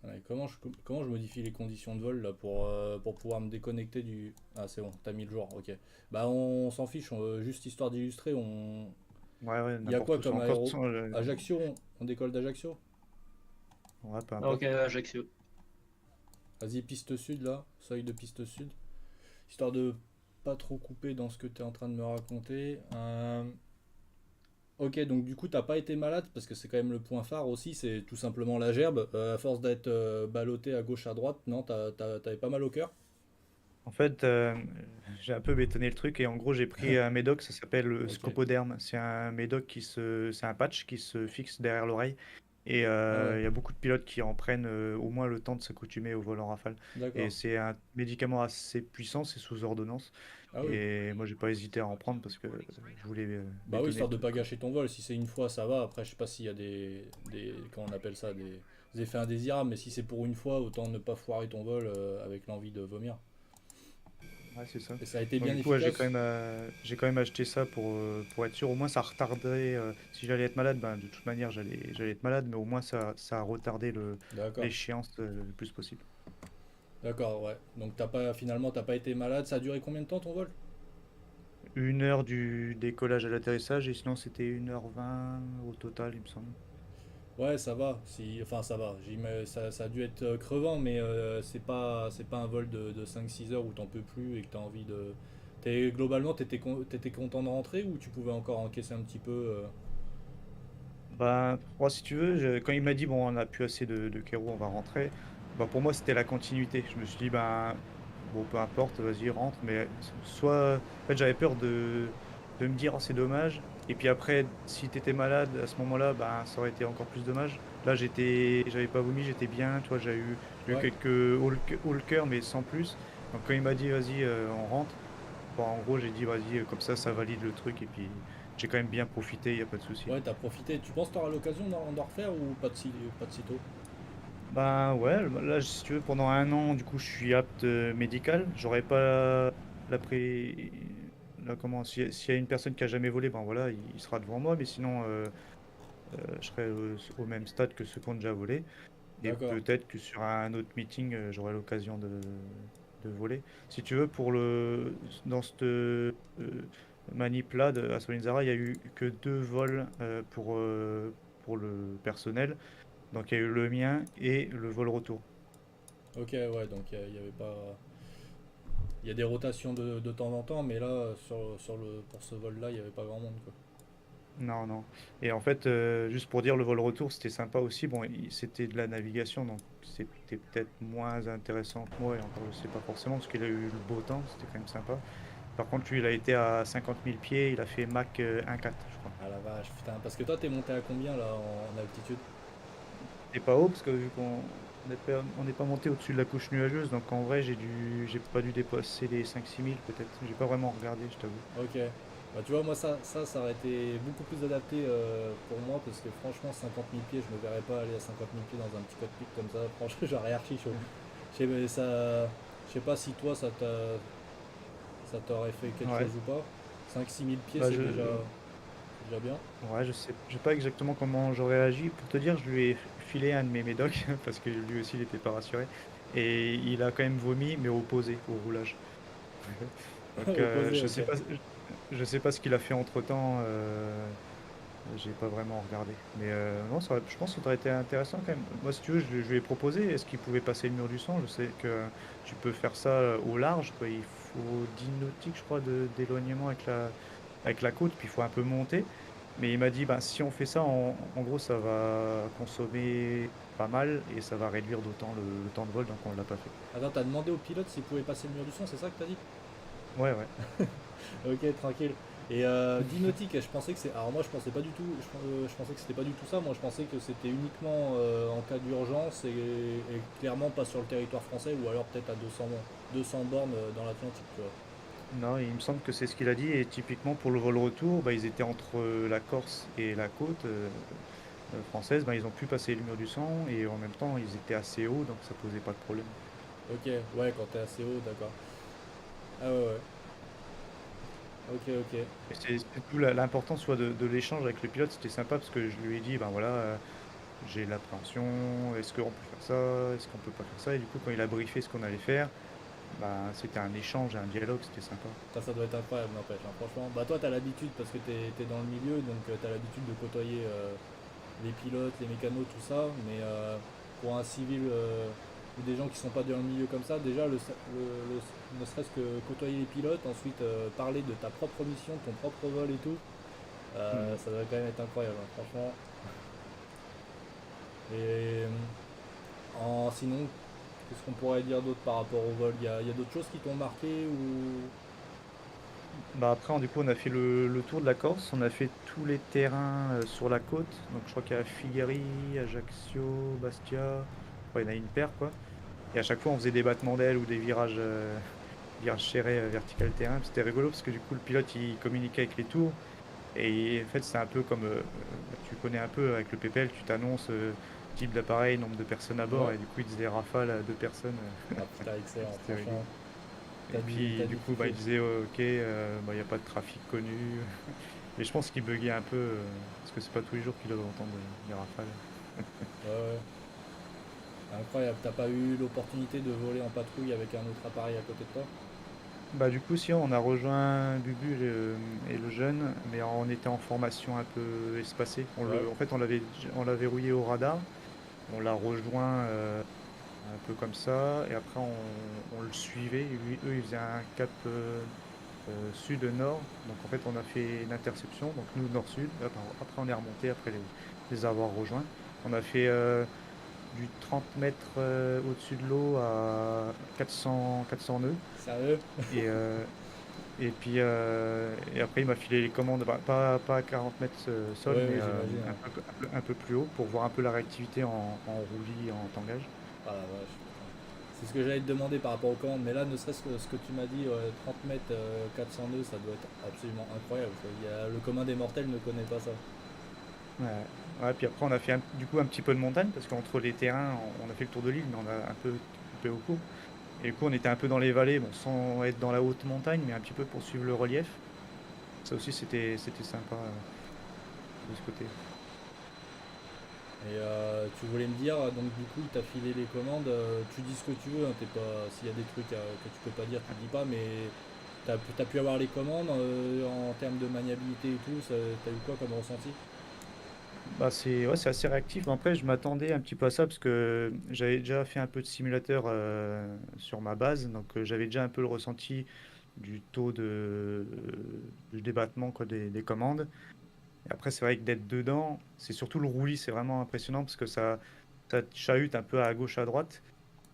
Ouais, comment je modifie les conditions de vol là pour pouvoir me déconnecter du. Ah, c'est bon, t'as mis le jour, ok. Bah, on s'en fiche, juste histoire d'illustrer. Ouais, ouais, Il y a quoi n'importe où. comme Encore, aéro. Ajaccio, on décolle d'Ajaccio? ouais, peu Ok, importe. Ajaccio. Vas-y, piste sud là, seuil de piste sud. Histoire de pas trop couper dans ce que t'es en train de me raconter. Ok, donc du coup, t'as pas été malade parce que c'est quand même le point phare aussi, c'est tout simplement la gerbe. À force d'être ballotté à gauche à droite, non, t'avais pas mal au cœur? En fait, j'ai un peu bétonné le truc et en gros, j'ai pris un médoc, ça s'appelle le Ok. Scopoderm. C'est un médoc c'est un patch qui se fixe derrière l'oreille. Et Ah ouais, il y a beaucoup de pilotes qui en prennent au moins le temps de s'accoutumer au vol en rafale. Et d'accord. c'est un médicament assez puissant, c'est sous ordonnance. Ah oui. Et moi, j'ai pas hésité à en prendre parce que je voulais Bah oui, bétonner le histoire de truc, pas quoi. gâcher ton vol. Si c'est une fois, ça va. Après, je sais pas s'il y a comment on appelle ça, des effets indésirables. Mais si c'est pour une fois, autant ne pas foirer ton vol avec l'envie de vomir. Ouais, c'est ça. Et ça a été Donc bien du coup, ouais, efficace? j'ai quand même acheté ça pour être sûr. Au moins, ça retardait. Si j'allais être malade, ben, de toute manière, j'allais être malade, mais au moins, ça a retardé D'accord. l'échéance le plus possible. D'accord, ouais. Donc finalement, t'as pas été malade. Ça a duré combien de temps ton vol? 1 heure du décollage à l'atterrissage, et sinon, c'était 1h20 au total, il me semble. Ouais, ça va. Enfin, ça va. Ça a dû être crevant, mais c'est pas un vol de 5-6 heures où t'en peux plus et que t'as envie de. Globalement, t'étais content de rentrer ou tu pouvais encore encaisser un petit peu Bah, moi, si tu veux, quand il m'a dit, bon, on a plus assez de Kero, on va rentrer, bah, pour moi, c'était la continuité. Je me suis dit, ben, bon, peu importe, vas-y, rentre. Mais soit, en fait, j'avais peur de me dire, oh, c'est dommage. Et puis après, si t'étais malade à ce moment-là, ben, ça aurait été encore plus dommage. Là, j'avais pas vomi, j'étais bien. Tu vois, j'ai eu Ouais. quelques haut le cœur, mais sans plus. Donc, quand il m'a dit, vas-y, on rentre, bon, en gros, j'ai dit, vas-y, comme ça valide le truc. Et puis, j'ai quand même bien profité, y a pas de souci. Ouais, t'as profité. Tu penses que t'auras l'occasion d'en refaire ou pas de sitôt? Bah ouais, là si tu veux, pendant 1 an, du coup, je suis apte médical. J'aurais pas l'après. Là, comment, s'il y a une personne qui a jamais volé, ben voilà, il sera devant moi. Mais sinon, je serai au même stade que ceux qui ont déjà volé. Et D'accord. peut-être que sur un autre meeting, j'aurai l'occasion de voler. Si tu veux, dans cette manip-là à Solinzara, il y a eu que 2 vols pour le personnel. Donc il y a eu le mien et le vol retour. Ok, ouais, donc il y avait pas. Il y a des rotations de temps en temps, mais là, pour ce vol-là, il n'y avait pas grand monde, quoi. Non, non. Et en fait, juste pour dire, le vol retour, c'était sympa aussi. Bon, c'était de la navigation, donc c'était peut-être moins intéressant que moi, et encore, je sais pas forcément, parce qu'il a eu le beau temps, c'était quand même sympa. Par contre, lui, il a été à 50 000 pieds, il a fait Mach 1,4, je crois. Ah la vache, putain. Parce que toi, t'es monté à combien, là, en altitude? C'est pas haut, parce que vu qu'on n'est pas monté au-dessus de la couche nuageuse, donc en vrai, j'ai pas dû dépasser les 5-6 000 peut-être. J'ai pas vraiment regardé, je t'avoue. Ok. Bah, tu vois, moi, ça aurait été beaucoup plus adapté pour moi, parce que franchement, 50 000 pieds, je me verrais pas aller à 50 000 pieds dans un petit cockpit comme ça. Franchement, j'aurais archi chaud. Je sais pas si toi, ça t'aurait fait quelque Ouais. chose ou pas. 5 6 000 pieds, Bah, c'est déjà bien. ouais, je sais pas exactement comment j'aurais agi. Pour te dire, je lui ai filé un de mes médocs parce que lui aussi il était pas rassuré. Et il a quand même vomi, mais opposé au roulage. Donc Opposé, ok. je sais pas ce qu'il a fait entre-temps. J'ai pas vraiment regardé. Mais non, je pense que ça aurait été intéressant quand même. Moi, si tu veux, je lui ai proposé. Est-ce qu'il pouvait passer le mur du sang? Je sais que tu peux faire ça au large, quoi. Il faut 10 nautiques, je crois, d'éloignement avec la côte, puis il faut un peu monter. Mais il m'a dit, bah, si on fait ça, en gros, ça va consommer pas mal et ça va réduire d'autant le temps de vol, donc on l'a pas fait. Attends, t'as demandé au pilote s'il pouvait passer le mur du son, c'est ça que t'as dit? Ouais, ouais. Ok, tranquille. Et 10 nautiques, je pensais que c'est. Alors moi, je pensais pas du tout. Je pensais que c'était pas du tout ça. Moi, je pensais que c'était uniquement en cas d'urgence et clairement pas sur le territoire français ou alors peut-être à 200 bornes dans l'Atlantique, tu vois. Non, il me semble que c'est ce qu'il a dit. Et typiquement, pour le vol retour, bah, ils étaient entre la Corse et la côte française. Bah, ils ont pu passer le mur du sang et en même temps, ils étaient assez hauts, donc ça posait pas de problème. Ok, ouais, quand t'es assez haut, d'accord. Ah ouais, ouais. Ok, ok. Et c'est tout l'importance soit de l'échange avec le pilote, c'était sympa parce que je lui ai dit, ben voilà, j'ai l'appréhension, est-ce qu'on peut faire ça, est-ce qu'on peut pas faire ça? Et du coup, quand il a briefé ce qu'on allait faire, ben, c'était un échange, un dialogue, c'était sympa. Ça doit être incroyable, n'empêche, hein, franchement. Bah toi, t'as l'habitude parce que t'es dans le milieu, donc t'as l'habitude de côtoyer les pilotes, les mécanos, tout ça. Mais pour un civil ou des gens qui sont pas dans le milieu comme ça, déjà, ne serait-ce que côtoyer les pilotes, ensuite parler de ta propre mission, ton propre vol et tout, Mhm. ça doit quand même être incroyable, hein, franchement. Et sinon, qu'est-ce qu'on pourrait dire d'autre par rapport au vol? Il y a d'autres choses qui t'ont marqué ou... Bah après, du coup, on a fait le tour de la Corse, on a fait tous les terrains sur la côte. Donc je crois qu'il y a Figari, Ajaccio, Bastia, ouais, il y en a une paire quoi. Et à chaque fois, on faisait des battements d'ailes ou des virages serrés vertical terrain. C'était rigolo parce que du coup, le pilote il communiquait avec les tours. Et en fait, c'est un peu comme tu connais un peu avec le PPL, tu t'annonces type d'appareil, nombre de personnes à bord, Ouais. et du coup, il disait rafale à 2 personnes. Ah putain, excellent, C'était franchement. rigolo. Et puis, T'as du dû coup, bah, kiffer. il disait ok, bah, il n'y a pas de trafic connu. Et je pense qu'il buguait un peu parce que c'est pas tous les jours qu'il doit entendre des rafales. Ouais, ouais. Incroyable. T'as pas eu l'opportunité de voler en patrouille avec un autre appareil à côté de toi? Bah, du coup, si on a rejoint Bubu et le jeune, mais on était en formation un peu espacée. Ouais. En fait, on l'a verrouillé au radar. On l'a rejoint un peu comme ça, et après on le suivait. Et eux, ils faisaient un cap sud-nord. Donc en fait, on a fait une interception, donc nous nord-sud. Après, on est remonté après les avoir rejoints. On a fait du 30 mètres au-dessus de l'eau à 400 nœuds. Sérieux? Et, et puis et après, il m'a filé les commandes, bah, pas à 40 mètres sol, Ouais, mais ouais, j'imagine, ouais. un peu plus haut pour voir un peu la réactivité en roulis, en tangage. Ah la vache, putain. C'est ce que j'allais te demander par rapport aux commandes, mais là, ne serait-ce que ce que tu m'as dit, 30 mètres, 400 nœuds, ça doit être absolument incroyable. Le commun des mortels ne connaît pas ça. Ouais, ouais, puis après on a fait du coup un petit peu de montagne parce qu'entre les terrains, on a fait le tour de l'île, mais on a un peu coupé au cours. Et du coup, on était un peu dans les vallées, bon, sans être dans la haute montagne, mais un petit peu pour suivre le relief. Ça aussi, c'était sympa de ce côté. Et tu voulais me dire, donc du coup, il t'a filé les commandes, tu dis ce que tu veux, hein, t'es pas, s'il y a des trucs que tu peux pas dire, tu dis pas, mais t'as pu avoir les commandes en termes de maniabilité et tout, t'as eu quoi comme ressenti? Bah, c'est assez réactif. Mais après, je m'attendais un petit peu à ça parce que j'avais déjà fait un peu de simulateur sur ma base. Donc, j'avais déjà un peu le ressenti du taux de débattement quoi, des commandes. Et après, c'est vrai que d'être dedans, c'est surtout le roulis, c'est vraiment impressionnant parce que ça te chahute un peu à gauche, à droite.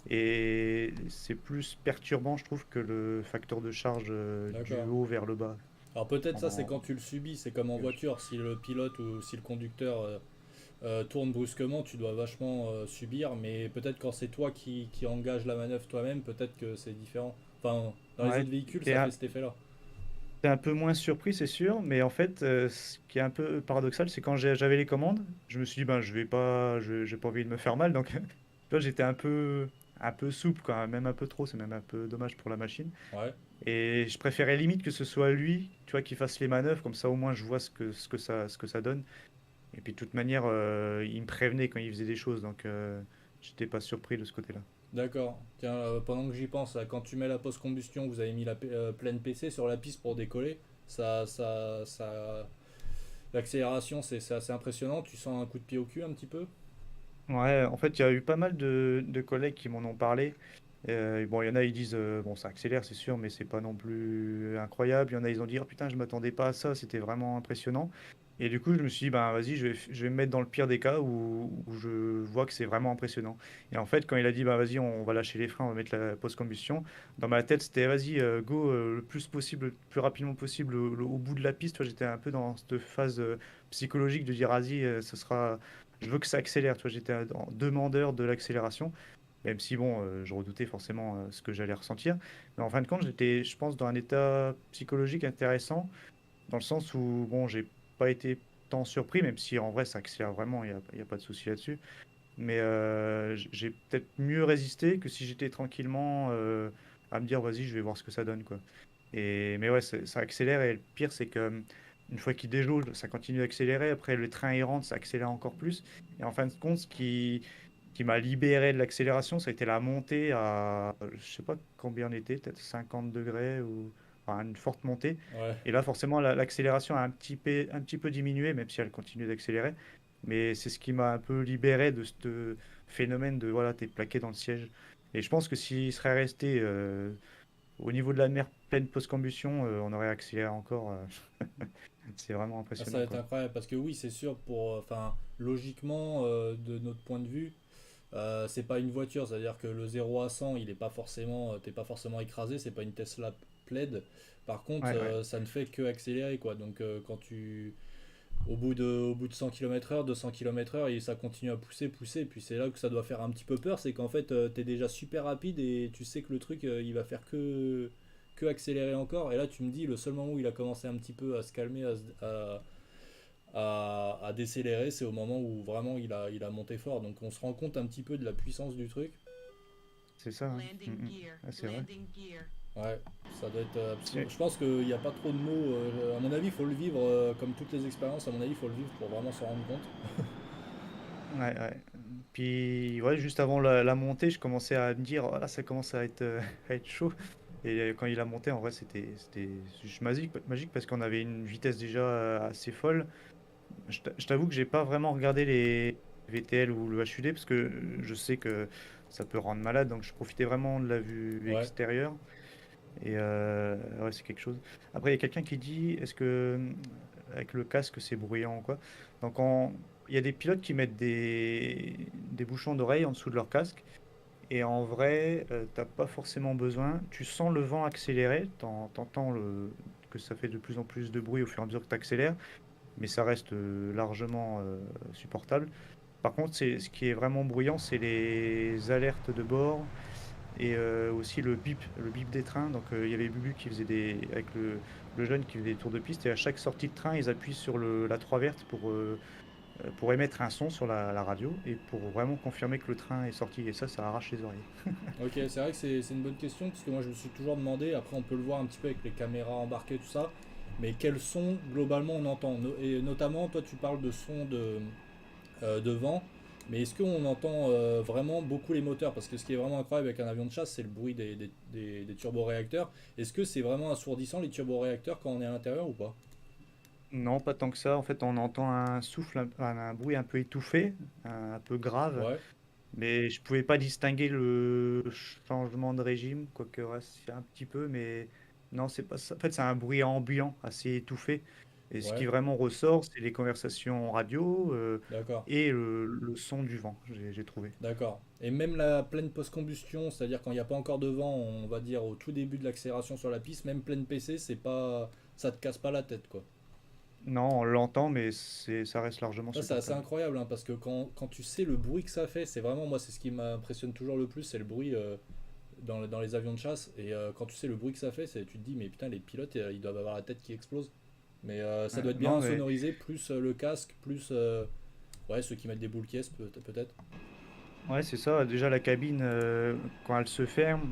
Et c'est plus perturbant, je trouve, que le facteur de charge du D'accord. haut vers le bas. Alors peut-être ça, c'est En... quand tu le subis, c'est comme en voiture, si le pilote ou si le conducteur tourne brusquement, tu dois vachement subir, mais peut-être quand c'est toi qui engage la manœuvre toi-même, peut-être que c'est différent. Enfin, dans les Ouais, autres véhicules, t'es ça un, fait cet effet-là. t'es un peu moins surpris, c'est sûr, mais en fait, ce qui est un peu paradoxal, c'est quand j'avais les commandes, je me suis dit, ben, je vais pas, j'ai pas envie de me faire mal, donc tu vois, j'étais un peu souple, quoi, même un peu trop, c'est même un peu dommage pour la machine. Ouais. Et je préférais limite que ce soit lui, tu vois, qui fasse les manœuvres, comme ça au moins je vois ce que ça donne. Et puis de toute manière, il me prévenait quand il faisait des choses, donc j'étais pas surpris de ce côté-là. D'accord. Tiens, pendant que j'y pense, là, quand tu mets la post-combustion, vous avez mis la pleine PC sur la piste pour décoller. L'accélération, c'est assez impressionnant. Tu sens un coup de pied au cul un petit peu? Ouais, en fait, il y a eu pas mal de collègues qui m'en ont parlé. Bon, il y en a, ils disent, bon, ça accélère, c'est sûr, mais c'est pas non plus incroyable. Il y en a, ils ont dit, oh putain, je m'attendais pas à ça, c'était vraiment impressionnant. Et du coup, je me suis dit, ben vas-y, je vais me mettre dans le pire des cas où je vois que c'est vraiment impressionnant. Et en fait, quand il a dit, bah vas-y, on va lâcher les freins, on va mettre la post-combustion, dans ma tête, c'était, vas-y, go le plus possible, le plus rapidement possible au bout de la piste. Tu vois, j'étais un peu dans cette phase psychologique de dire, vas-y, ce sera, je veux que ça accélère. Tu vois, j'étais en demandeur de l'accélération. Même si, bon, je redoutais forcément ce que j'allais ressentir. Mais en fin de compte, j'étais, je pense, dans un état psychologique intéressant, dans le sens où, bon, j'ai pas été tant surpris, même si en vrai, ça accélère vraiment, il y a pas de souci là-dessus. Mais j'ai peut-être mieux résisté que si j'étais tranquillement à me dire, vas-y, je vais voir ce que ça donne, quoi. Mais ouais, ça accélère, et le pire, c'est que une fois qu'il déjauge, ça continue d'accélérer. Après, le train il rentre, ça accélère encore plus. Et en fin de compte, qui m'a libéré de l'accélération, ça a été la montée à, je sais pas combien on était, peut-être 50 degrés ou enfin, une forte montée. Ouais. Et là, forcément, l'accélération a un petit peu diminué, même si elle continue d'accélérer. Mais c'est ce qui m'a un peu libéré de ce phénomène de, voilà, t'es plaqué dans le siège. Et je pense que s'il serait resté au niveau de la mer pleine post-combustion, on aurait accéléré encore. C'est vraiment Ah, ça va impressionnant, être quoi. incroyable parce que oui, c'est sûr, enfin, logiquement, de notre point de vue, c'est pas une voiture, c'est-à-dire que le 0 à 100, il est pas forcément, t'es pas forcément écrasé, c'est pas une Tesla plaid. Par contre, Ouais, ouais. ça ne fait que accélérer quoi. Donc quand tu au bout de 100 km/h, 200 km/h, et ça continue à pousser, et puis c'est là que ça doit faire un petit peu peur, c'est qu'en fait, t'es déjà super rapide et tu sais que le truc, il va faire que accélérer encore. Et là, tu me dis, le seul moment où il a commencé un petit peu à se calmer, à décélérer, c'est au moment où vraiment il a monté fort. Donc on se rend compte un petit peu de la puissance du truc. C'est ça, hein. Ah, c'est vrai. Ouais, ça doit être absolument. C'est- Je pense qu'il n'y a pas trop de mots. À mon avis, il faut le vivre comme toutes les expériences. À mon avis, il faut le vivre pour vraiment s'en rendre compte. Ouais, ouais. Puis, ouais, juste avant la montée, je commençais à me dire, oh là, ça commence à être, à être chaud. Et quand il a monté, en vrai, c'était juste magique parce qu'on avait une vitesse déjà assez folle. Je t'avoue que j'ai pas vraiment regardé les VTL ou le HUD parce que je sais que ça peut rendre malade, donc je profitais vraiment de la vue Ouais. extérieure. Et ouais, c'est quelque chose. Après, il y a quelqu'un qui dit, est-ce que avec le casque c'est bruyant ou quoi? Donc il y a des pilotes qui mettent des bouchons d'oreille en dessous de leur casque. Et en vrai, t'as pas forcément besoin. Tu sens le vent accélérer, t'entends que ça fait de plus en plus de bruit au fur et à mesure que tu accélères, mais ça reste largement supportable. Par contre, ce qui est vraiment bruyant, c'est les alertes de bord et aussi le bip des trains. Donc il y avait Bubu qui faisait avec le jeune qui faisait des tours de piste, et à chaque sortie de train, ils appuient sur la 3 verte pour émettre un son sur la radio et pour vraiment confirmer que le train est sorti. Et ça arrache les oreilles. Ok, c'est vrai que c'est une bonne question parce que moi je me suis toujours demandé. Après, on peut le voir un petit peu avec les caméras embarquées, tout ça. Mais quel son globalement on entend? Et notamment, toi, tu parles de son de vent. Mais est-ce qu'on entend vraiment beaucoup les moteurs? Parce que ce qui est vraiment incroyable avec un avion de chasse, c'est le bruit des turboréacteurs. Est-ce que c'est vraiment assourdissant les turboréacteurs quand on est à l'intérieur ou pas? Non, pas tant que ça. En fait, on entend un souffle, un bruit un peu étouffé, un peu grave, Ouais, mais je pouvais pas distinguer le changement de régime, quoique c'est un petit peu, mais non, c'est pas ça. En fait, c'est un bruit ambiant, assez étouffé. Et ce qui ouais, vraiment ressort, c'est les conversations radio d'accord, et le son du vent, j'ai trouvé. d'accord. Et même la pleine post-combustion, c'est-à-dire quand il n'y a pas encore de vent, on va dire au tout début de l'accélération sur la piste, même pleine PC, c'est pas, ça te casse pas la tête, quoi. Non, on l'entend, mais ça reste largement Ça, c'est assez supportable. incroyable, hein, parce que quand tu sais le bruit que ça fait, c'est vraiment, moi, c'est ce qui m'impressionne toujours le plus, c'est le bruit dans les avions de chasse. Et quand tu sais le bruit que ça fait, tu te dis, mais putain, les pilotes, ils doivent avoir la tête qui explose. Mais ça Ouais, doit être bien non, mais insonorisé, plus le casque, plus ouais, ceux qui mettent des boules caisses, peut-être. ouais, c'est ça. Déjà, la cabine, quand elle se ferme,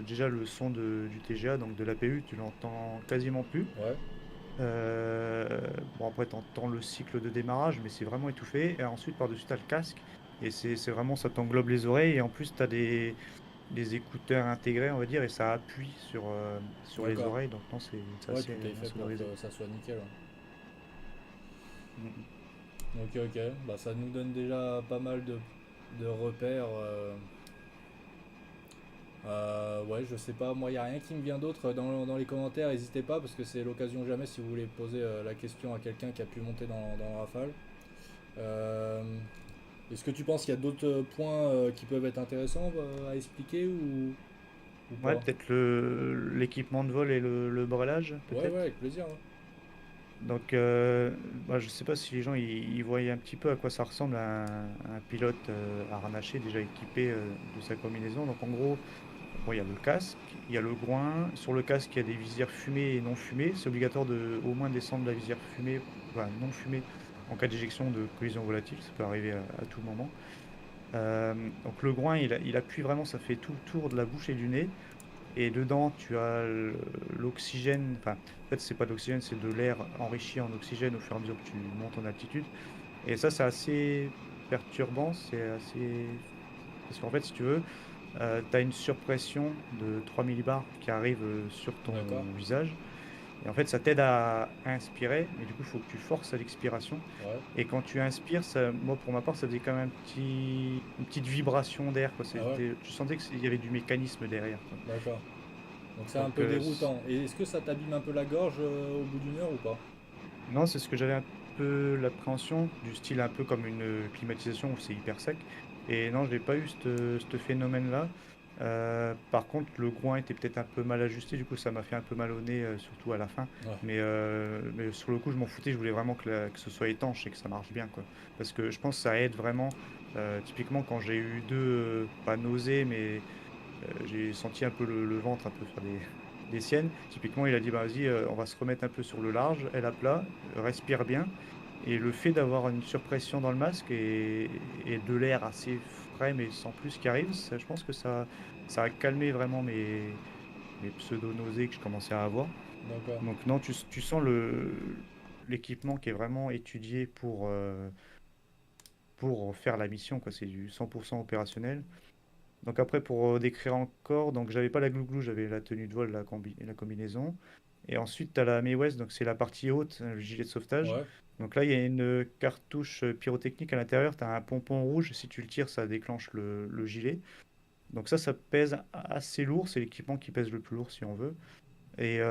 déjà le son du TGA, donc de l'APU, tu l'entends quasiment plus. Ouais, Euh, bon, après, tu entends le cycle de démarrage, mais c'est vraiment étouffé. Et ensuite, par-dessus, tu as le casque. Et c'est vraiment, ça t'englobe les oreilles. Et en plus, tu as des écouteurs intégrés, on va dire, et ça appuie sur les d'accord. oreilles. Donc, non, c'est Ouais, assez tout est fait pour insonorisé. que ça soit nickel, ouais. Mm. Ok, ok. Bah, ça nous donne déjà pas mal de repères. Ouais, je sais pas, moi il n'y a rien qui me vient d'autre dans les commentaires, n'hésitez pas parce que c'est l'occasion jamais si vous voulez poser la question à quelqu'un qui a pu monter dans Rafale. Euh, Est-ce que tu penses qu'il y a d'autres points qui peuvent être intéressants à expliquer ou Ouais, pas? peut-être l'équipement de vol et le brelage, Ouais, ouais, peut-être. avec plaisir, ouais. Donc, bah, je sais pas si les gens ils voient un petit peu à quoi ça ressemble un pilote harnaché, déjà équipé de sa combinaison. Donc, en gros, bon, il y a le casque, il y a le groin. Sur le casque, il y a des visières fumées et non fumées. C'est obligatoire de au moins descendre la visière fumée, enfin, non fumée, en cas d'éjection de collision volatile. Ça peut arriver à tout moment. Euh, donc, le groin, il appuie vraiment, ça fait tout le tour de la bouche et du nez. Et dedans, tu as l'oxygène. Enfin, en fait, c'est pas de l'oxygène, c'est de l'air enrichi en oxygène au fur et à mesure que tu montes en altitude. Et ça, c'est assez perturbant. C'est assez. Parce qu'en fait, si tu veux, tu as une surpression de 3 millibars qui arrive sur ton D'accord. visage. Et en fait, ça t'aide à inspirer, mais du coup, il faut que tu forces à l'expiration. Ouais, Et quand tu inspires, ça, moi pour ma part, ça faisait quand même une petite vibration d'air, quoi. ah ouais, Tu sentais qu'il y avait du mécanisme derrière, quoi. d'accord. Donc c'est un Donc, peu déroutant. Et est-ce que ça t'abîme un peu la gorge au bout d'une heure ou pas? non, c'est ce que j'avais un peu l'appréhension, du style un peu comme une climatisation où c'est hyper sec. Et non, je n'ai pas eu ce phénomène-là. Par contre, le groin était peut-être un peu mal ajusté, du coup, ça m'a fait un peu mal au nez, surtout à la fin. Ouais, Mais sur le coup, je m'en foutais, je voulais vraiment que ce soit étanche et que ça marche bien, quoi. Parce que je pense que ça aide vraiment. Typiquement, quand j'ai eu pas nausées, mais j'ai senti un peu le ventre un peu faire des siennes. Typiquement, il a dit, bah, vas-y, on va se remettre un peu sur le large, elle à plat, respire bien. Et le fait d'avoir une surpression dans le masque et de l'air assez frais, mais sans plus qui arrive, je pense que ça a calmé vraiment mes pseudo-nausées que je commençais à avoir. d'accord. Donc non, tu sens l'équipement qui est vraiment étudié pour faire la mission, quoi. C'est du 100% opérationnel. Donc après, pour décrire encore, donc j'avais pas la glouglou, j'avais la tenue de vol, la combinaison. Et ensuite, tu as la Mae West, donc c'est la partie haute, le gilet de sauvetage. Ouais, Donc là, il y a une cartouche pyrotechnique à l'intérieur, tu as un pompon rouge, si tu le tires, ça déclenche le gilet. Donc ça pèse assez lourd, c'est l'équipement qui pèse le plus lourd si on veut. Et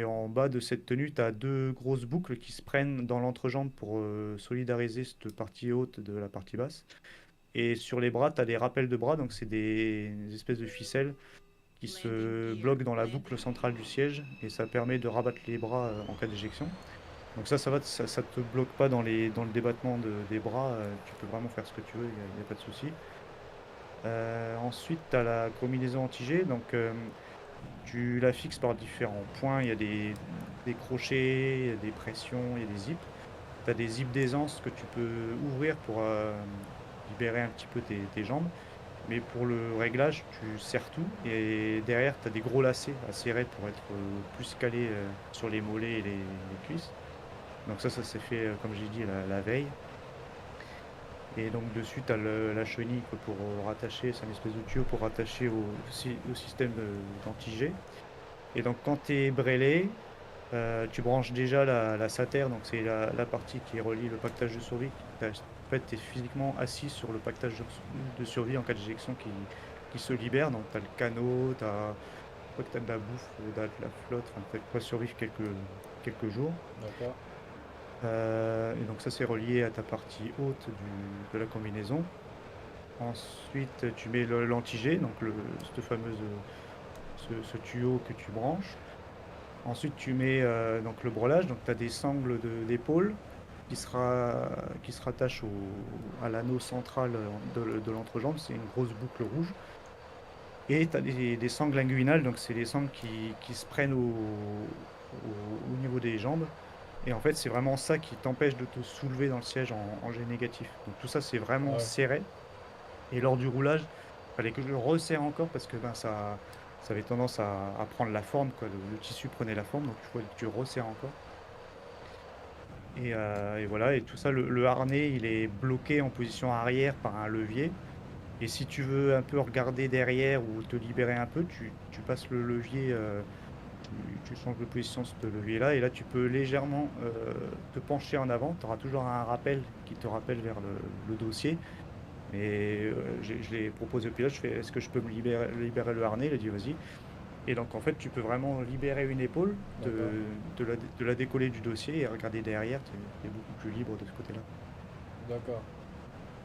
en bas de cette tenue, tu as deux grosses boucles qui se prennent dans l'entrejambe pour solidariser cette partie haute de la partie basse. Et sur les bras, tu as des rappels de bras, donc c'est des espèces de ficelles qui se bloquent dans la boucle centrale du siège et ça permet de rabattre les bras en cas d'éjection. Donc ça va, ça te bloque pas dans le débattement des bras, tu peux vraiment faire ce que tu veux, il n'y a pas de souci. Ensuite, tu as la combinaison anti-G, donc tu la fixes par différents points, il y a des crochets, il y a des pressions, il y a des zips. Tu as des zips d'aisance que tu peux ouvrir pour libérer un petit peu tes jambes. Mais pour le réglage, tu serres tout et derrière, tu as des gros lacets à serrer pour être plus calé sur les mollets et les cuisses. Donc ça s'est fait, comme j'ai dit, la veille. Et donc dessus, tu as la chenille quoi, pour rattacher, c'est un espèce de tuyau pour rattacher au système d'anti-G. Et donc quand tu es brêlé, tu branches déjà la SATER, donc c'est la partie qui relie le pactage de survie. En fait, tu es physiquement assis sur le pactage de survie en cas d'éjection qui se libère. Donc tu as le canot, tu as de la bouffe, de la flotte, enfin, tu as de quoi survivre quelques jours. D'accord. Et donc ça c'est relié à ta partie haute de la combinaison. Ensuite tu mets l'anti-G, donc cette fameuse, ce tuyau que tu branches. Ensuite tu mets donc le brelage, donc tu as des sangles d'épaule qui se rattachent à l'anneau central de l'entrejambe, c'est une grosse boucle rouge. Et tu as des sangles inguinales, donc c'est des sangles qui se prennent au niveau des jambes. Et en fait, c'est vraiment ça qui t'empêche de te soulever dans le siège en G négatif. Donc tout ça, c'est vraiment Ouais. serré. Et lors du roulage, il fallait que je le resserre encore parce que ça avait tendance à prendre la forme, quoi. Le tissu prenait la forme, donc il faut que tu resserres encore. Et voilà, et tout ça, le harnais, il est bloqué en position arrière par un levier. Et si tu veux un peu regarder derrière ou te libérer un peu, tu passes le levier, tu changes de position sur ce levier-là, et là tu peux légèrement te pencher en avant. Tu auras toujours un rappel qui te rappelle vers le dossier. Et je l'ai proposé au pilote, je fais est-ce que je peux me libérer le harnais? Il a dit vas-y. Et donc en fait tu peux vraiment libérer une épaule, de la décoller du dossier et regarder derrière, tu es beaucoup plus libre de ce côté-là. D'accord.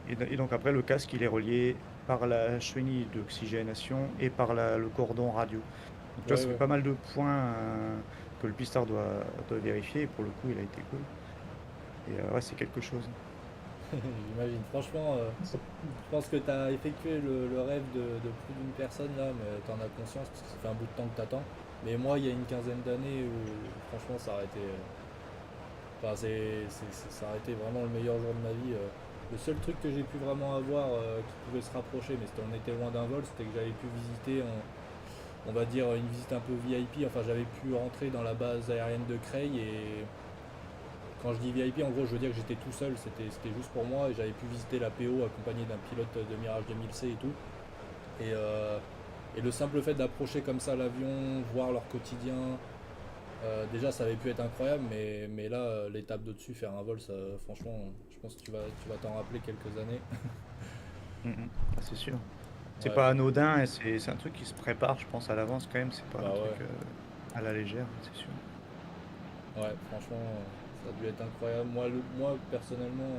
Et donc après, le casque, il est relié par la chenille d'oxygénation et par le cordon radio. Donc tu vois, Ouais, ça fait ouais. pas mal de points que le pistard doit vérifier. Et pour le coup, il a été cool. Et ouais, c'est quelque chose. J'imagine. Franchement, je pense que tu as effectué le rêve de plus d'une personne là, mais tu en as conscience parce que ça fait un bout de temps que tu attends. Mais moi, il y a une quinzaine d'années où franchement, ça aurait été, enfin, ça aurait été vraiment le meilleur jour de ma vie. Le seul truc que j'ai pu vraiment avoir qui pouvait se rapprocher, mais on était loin d'un vol, c'était que j'avais pu visiter, on va dire, une visite un peu VIP. Enfin, j'avais pu rentrer dans la base aérienne de Creil et quand je dis VIP, en gros, je veux dire que j'étais tout seul, c'était juste pour moi et j'avais pu visiter la PO accompagné d'un pilote de Mirage 2000C et tout. Et, euh, et le simple fait d'approcher comme ça l'avion, voir leur quotidien, déjà ça avait pu être incroyable, mais là, l'étape de dessus, faire un vol, ça, franchement, je pense que tu vas t'en rappeler quelques années. Mhm. Ah, c'est sûr. C'est Ouais, pas anodin et c'est un truc qui se prépare, je pense, à l'avance quand même. C'est pas un bah truc ouais, à la légère, c'est sûr. ouais, franchement, ça a dû être incroyable. Moi personnellement,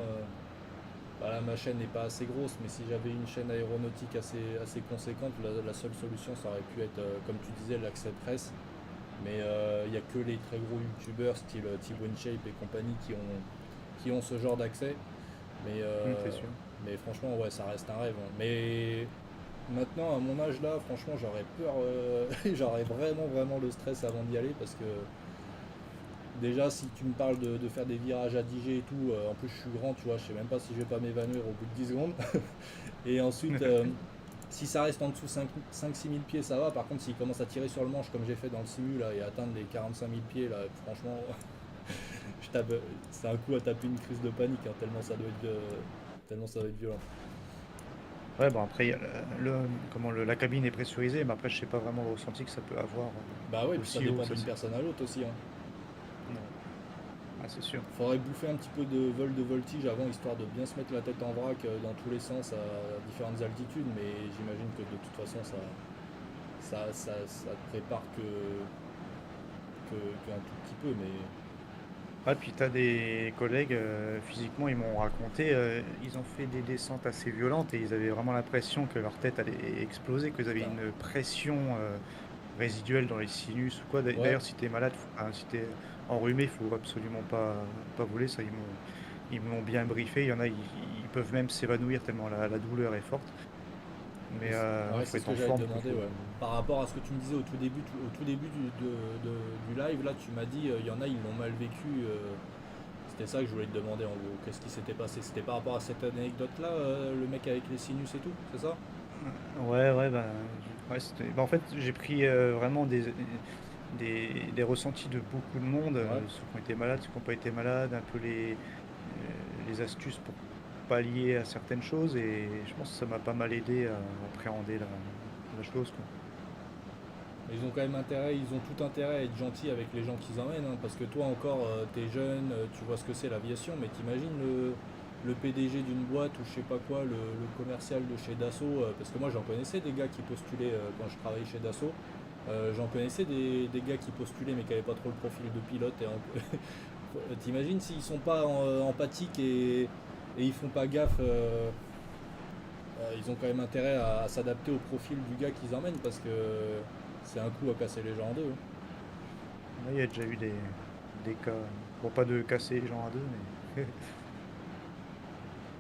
bah là, ma chaîne n'est pas assez grosse, mais si j'avais une chaîne aéronautique assez conséquente, la seule solution, ça aurait pu être, comme tu disais, l'accès presse. Mais il n'y a que les très gros youtubeurs, style Thibaut InShape et compagnie, qui ont ce genre d'accès. Mais, C'est sûr. mais franchement, ouais, ça reste un rêve, hein. Mais maintenant, à mon âge là, franchement, j'aurais peur, j'aurais vraiment le stress avant d'y aller parce que déjà, si tu me parles de faire des virages à 10G et tout, en plus je suis grand, tu vois, je sais même pas si je vais pas m'évanouir au bout de 10 secondes. Et ensuite, si ça reste en dessous 5-6 000 pieds, ça va. Par contre, s'il commence à tirer sur le manche comme j'ai fait dans le simu là, et atteindre les 45 000 pieds, là, franchement, c'est un coup à taper une crise de panique, hein, tellement ça doit être violent. Ouais, bon, après, il y a comment la cabine est pressurisée, mais après, je sais pas vraiment le ressenti que ça peut avoir Bah ouais, puis ça aussi haut. dépend Ça, d'une personne à l'autre aussi, hein. ouais. Ah, c'est sûr. Faudrait bouffer un petit peu de voltige avant, histoire de bien se mettre la tête en vrac dans tous les sens à différentes altitudes, mais j'imagine que de toute façon ça te prépare qu'un tout petit peu, mais Ah, puis tu as des collègues, physiquement, ils m'ont raconté, ils ont fait des descentes assez violentes et ils avaient vraiment l'impression que leur tête allait exploser, qu'ils avaient putain, une pression résiduelle dans les sinus ou quoi. ouais, D'ailleurs, si tu es malade, enfin, si tu es enrhumé, il faut absolument pas voler. Ça, ils m'ont bien briefé. Il y en a, ils peuvent même s'évanouir tellement la douleur est forte. Mais ouais, il faut c'est ce être que en j'allais te forme, quoi. demander, ouais. Par rapport à ce que tu me disais au tout début du live, là, tu m'as dit, il y en a, ils l'ont mal vécu. C'était ça que je voulais te demander en gros. Qu'est-ce qui s'était passé? C'était par rapport à cette anecdote-là, le mec avec les sinus et tout, c'est ça? Ouais, bah, ouais, bah, en fait, j'ai pris vraiment des ressentis de beaucoup de monde, Ouais, ceux qui ont été malades, ceux qui n'ont pas été malades, un peu les astuces pour pas liés à certaines choses et je pense que ça m'a pas mal aidé à appréhender la chose, quoi. Ils ont quand même intérêt, ils ont tout intérêt à être gentils avec les gens qu'ils emmènent, hein, parce que toi encore, t'es jeune, tu vois ce que c'est l'aviation, mais t'imagines le PDG d'une boîte ou je sais pas quoi, le commercial de chez Dassault, parce que moi j'en connaissais des gars qui postulaient quand je travaillais chez Dassault, j'en connaissais des gars qui postulaient mais qui avaient pas trop le profil de pilote. T'imagines s'ils sont pas empathiques et ils font pas gaffe, ils ont quand même intérêt à s'adapter au profil du gars qu'ils emmènent parce que c'est un coup à casser les gens en deux, hein. Là, il y a déjà eu des cas, bon, pas de casser les gens à deux, mais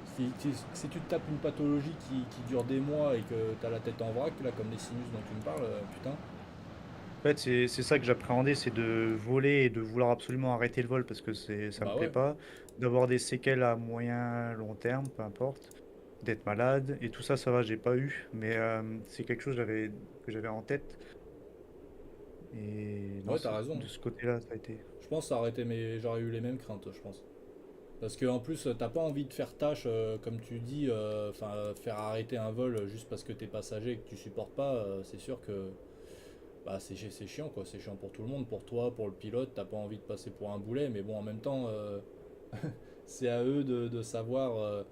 Si tu te tapes une pathologie qui dure des mois et que tu as la tête en vrac, là, comme les sinus dont tu me parles, putain. en fait, c'est ça que j'appréhendais, c'est de voler et de vouloir absolument arrêter le vol parce que ça me Bah plaît ouais. pas, d'avoir des séquelles à moyen, long terme, peu importe, d'être malade et tout ça, ça va, j'ai pas eu, mais c'est quelque chose que j'avais en tête et non, Ouais, t'as raison. de ce côté-là, ça a été. Je pense que ça aurait été, mais j'aurais eu les mêmes craintes, je pense. Parce que en plus, t'as pas envie de faire tâche, comme tu dis, enfin, faire arrêter un vol juste parce que t'es passager et que tu supportes pas, c'est sûr que bah, c'est chiant, quoi. C'est chiant pour tout le monde, pour toi, pour le pilote. T'as pas envie de passer pour un boulet, mais bon, en même temps, c'est à eux de savoir.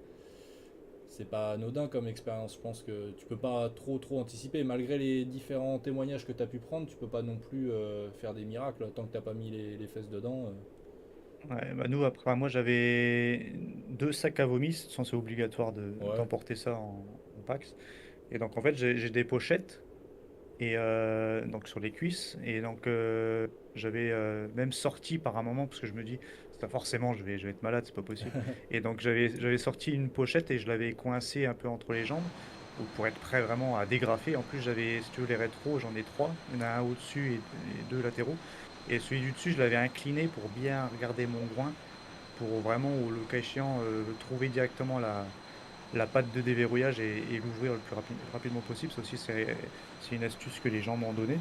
C'est pas anodin comme expérience. Je pense que tu peux pas trop anticiper. Malgré les différents témoignages que tu as pu prendre, tu peux pas non plus faire des miracles tant que t'as pas mis les fesses dedans. Ouais, bah nous, après, moi j'avais 2 sacs à vomi, sans c'est obligatoire Ouais. d'emporter ça en Pax. Et donc en fait, j'ai des pochettes et donc sur les cuisses et donc j'avais même sorti par un moment parce que je me dis ça forcément je vais être malade, c'est pas possible, et donc j'avais sorti une pochette et je l'avais coincée un peu entre les jambes pour être prêt vraiment à dégrafer. En plus j'avais, si tu veux, les rétros, j'en ai trois, il y en a un au-dessus et deux latéraux, et celui du dessus je l'avais incliné pour bien regarder mon groin pour vraiment, au le cas échéant, trouver directement la patte de déverrouillage et l'ouvrir le plus rapidement possible. Ça aussi, c'est une astuce que les gens m'ont donnée.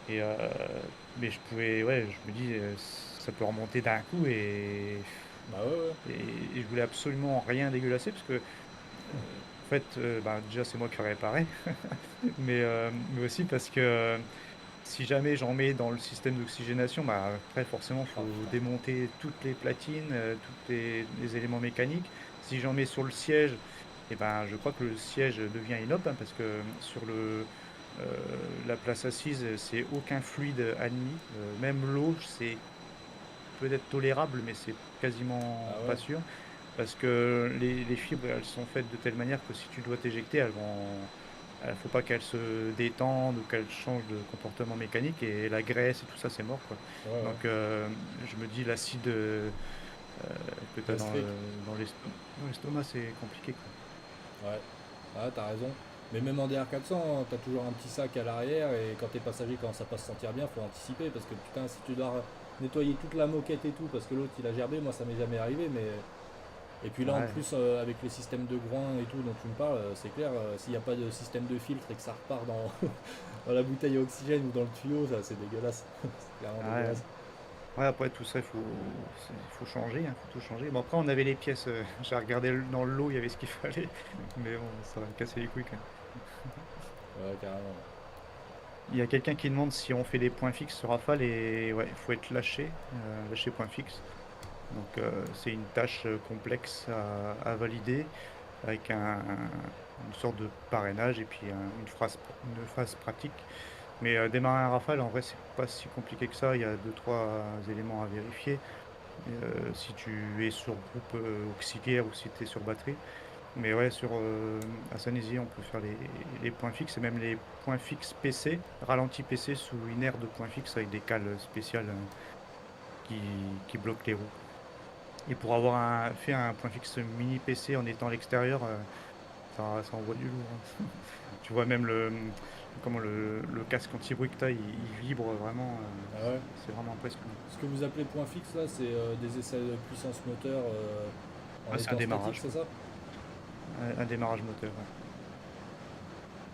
Et, mais je pouvais, ouais, je me dis, ça peut remonter d'un coup Bah ouais, ouais. et je voulais absolument rien dégueulasser parce que, en fait, bah, déjà, c'est moi qui aurais réparé, mais aussi parce que si jamais j'en mets dans le système d'oxygénation, bah, après, forcément, il Ah faut putain. démonter toutes les platines, tous les éléments mécaniques. Si j'en mets sur le siège, et ben, je crois que le siège devient inope, hein, parce que sur euh, la place assise, c'est aucun fluide admis. Même l'eau, c'est peut-être tolérable, mais c'est quasiment Ah pas ouais. sûr. Parce que les fibres, elles sont faites de telle manière que si tu dois t'éjecter, faut pas qu'elles se détendent ou qu'elles changent de comportement mécanique. Et la graisse et tout ça, c'est mort, quoi. Ouais, ouais. Donc, je me dis, l'acide que tu as Gastrique. dans l'estomac, c'est compliqué, quoi. Ouais. Ah, t'as raison. Mais même en DR400, t'as toujours un petit sac à l'arrière et quand t'es passager, quand ça passe sentir bien, faut anticiper parce que putain, si tu dois nettoyer toute la moquette et tout parce que l'autre il a gerbé, moi ça m'est jamais arrivé, mais. Et puis là en Ouais, plus, avec les systèmes de groin et tout dont tu me parles, c'est clair, s'il n'y a pas de système de filtre et que ça repart dans, dans la bouteille à oxygène ou dans le tuyau, ça c'est dégueulasse. C'est clairement ouais. dégueulasse. Ouais, après tout ça, faut changer, hein, faut tout changer. Bon, après, on avait les pièces, j'ai regardé dans le lot, il y avait ce qu'il fallait, mais bon, ça va me casser les couilles quand même. Ouais, carrément. Il y a quelqu'un qui demande si on fait des points fixes sur Rafale, et ouais, il faut être lâché point fixe. Donc, c'est une tâche complexe à valider avec une sorte de parrainage et puis une phase pratique. Mais démarrer un Rafale, en vrai, c'est pas si compliqué que ça. Il y a deux, trois éléments à vérifier. Si tu es sur groupe auxiliaire ou si tu es sur batterie. Mais ouais, à Saint-Nizier, on peut faire les points fixes et même les points fixes PC, ralenti PC sous une aire de points fixes avec des cales spéciales qui, qui bloquent les roues. Et pour avoir fait un point fixe mini PC en étant à l'extérieur, ça envoie du lourd, hein. Tu vois même comment le casque anti-bruit que tu as, il vibre vraiment. Ah ouais. C'est vraiment impressionnant. Ce que vous appelez point fixe là, c'est des essais de puissance moteur en Ah, c'est un étant statique, démarrage, c'est quoi. ça? Un démarrage moteur,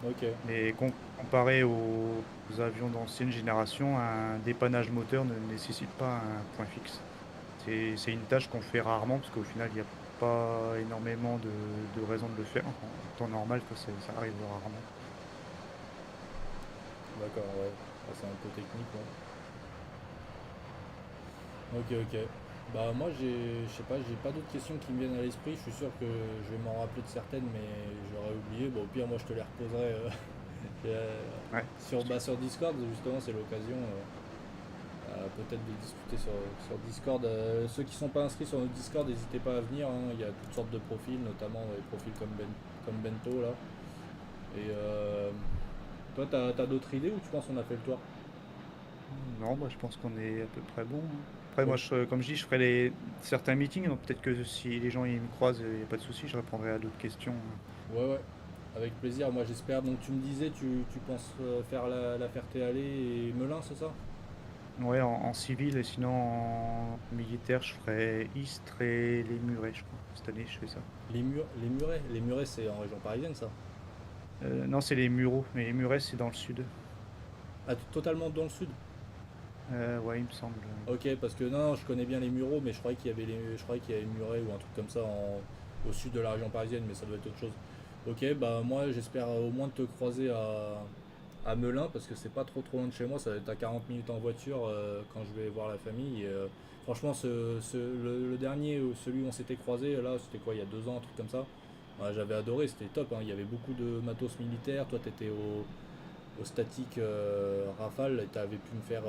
ouais. Ok. Mais comparé aux avions d'ancienne génération, un dépannage moteur ne nécessite pas un point fixe. C'est une tâche qu'on fait rarement parce qu'au final, il n'y a pas énormément de raisons de le faire. En temps normal, quoi, ça arrive rarement. D'accord, ouais. Ah, c'est un peu technique, ouais. Ok, ok. Bah moi je sais pas, j'ai pas d'autres questions qui me viennent à l'esprit. Je suis sûr que je vais m'en rappeler de certaines, mais j'aurais oublié. Bon, au pire, moi je te les reposerai Ouais. sur Discord. Justement, c'est l'occasion peut-être de discuter sur Discord. Ceux qui sont pas inscrits sur notre Discord, n'hésitez pas à venir, hein. Il y a toutes sortes de profils, notamment des profils comme Bento là. Et toi, t'as d'autres idées ou tu penses qu'on a fait le tour? Non, moi je pense qu'on est à peu près bon, hein. Après, moi, Ok. comme je dis, je ferai certains meetings, donc peut-être que si les gens ils me croisent, il n'y a pas de souci, je répondrai à d'autres questions, hein. Ouais, ouais, avec plaisir, moi j'espère. Donc tu me disais, tu penses faire la Ferté-Alais et Melun, c'est ça? Ouais, en civil, et sinon en militaire, je ferai Istres et les Murets, je crois. Cette année, je fais ça. Les Murets c'est en région parisienne ça? Non, c'est les Mureaux, mais les Murets, c'est dans le sud. Ah, totalement dans le sud? Ouais, il me semble. Ok, parce que non, je connais bien les Mureaux, mais je croyais qu'il y avait Muret ou un truc comme ça au sud de la région parisienne, mais ça doit être autre chose. Ok, bah moi j'espère au moins te croiser à Melun, parce que c'est pas trop loin de chez moi, ça va être à 40 minutes en voiture quand je vais voir la famille. Et, franchement, le dernier, celui où on s'était croisé, là, c'était quoi, il y a 2 ans, un truc comme ça. Ouais, j'avais adoré, c'était top, hein. Il y avait beaucoup de matos militaires, toi t'étais au statique Rafale, et t'avais pu me faire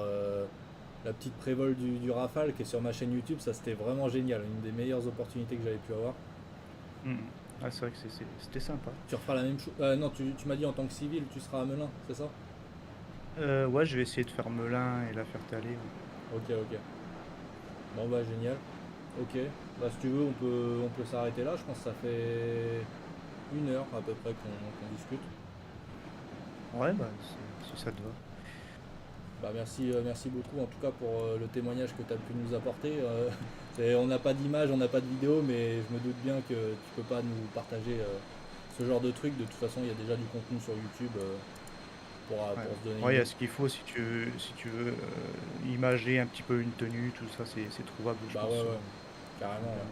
la petite prévole du Rafale qui est sur ma chaîne YouTube, ça c'était vraiment génial, une des meilleures opportunités que j'avais pu avoir. Mhm. Ah, c'est vrai que c'était sympa. Tu referas la même chose. Non, tu m'as dit en tant que civil, tu seras à Melun, c'est ça? Ouais, je vais essayer de faire Melun et la Ferté-Alais, ouais. Ok, ok. Bon bah génial. Ok. Bah si tu veux, on peut s'arrêter là. Je pense que ça fait 1 heure à peu près qu'on discute. Ouais, bah, si ça te va. Bah merci beaucoup en tout cas pour le témoignage que tu as pu nous apporter. On n'a pas d'image, on n'a pas de vidéo, mais je me doute bien que tu peux pas nous partager ce genre de truc. De toute façon, il y a déjà du contenu sur YouTube Ouais. pour se donner Ouais, une il y a idée. ce qu'il faut si tu veux imager un petit peu une tenue, tout ça, c'est trouvable, je Bah pense, ouais, sur ouais, carrément, Internet.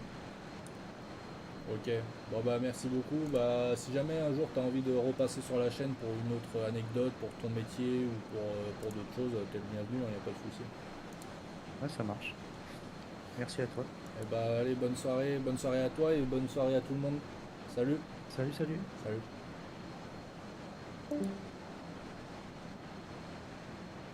ouais. Ok, bon bah merci beaucoup. Bah si jamais un jour tu as envie de repasser sur la chaîne pour une autre anecdote, pour ton métier ou pour d'autres choses, t'es le bienvenu, il n'y a pas de souci. Ouais, ça marche. Merci à toi. Et bah allez, bonne soirée à toi et bonne soirée à tout le monde. Salut, Salut, salut. salut.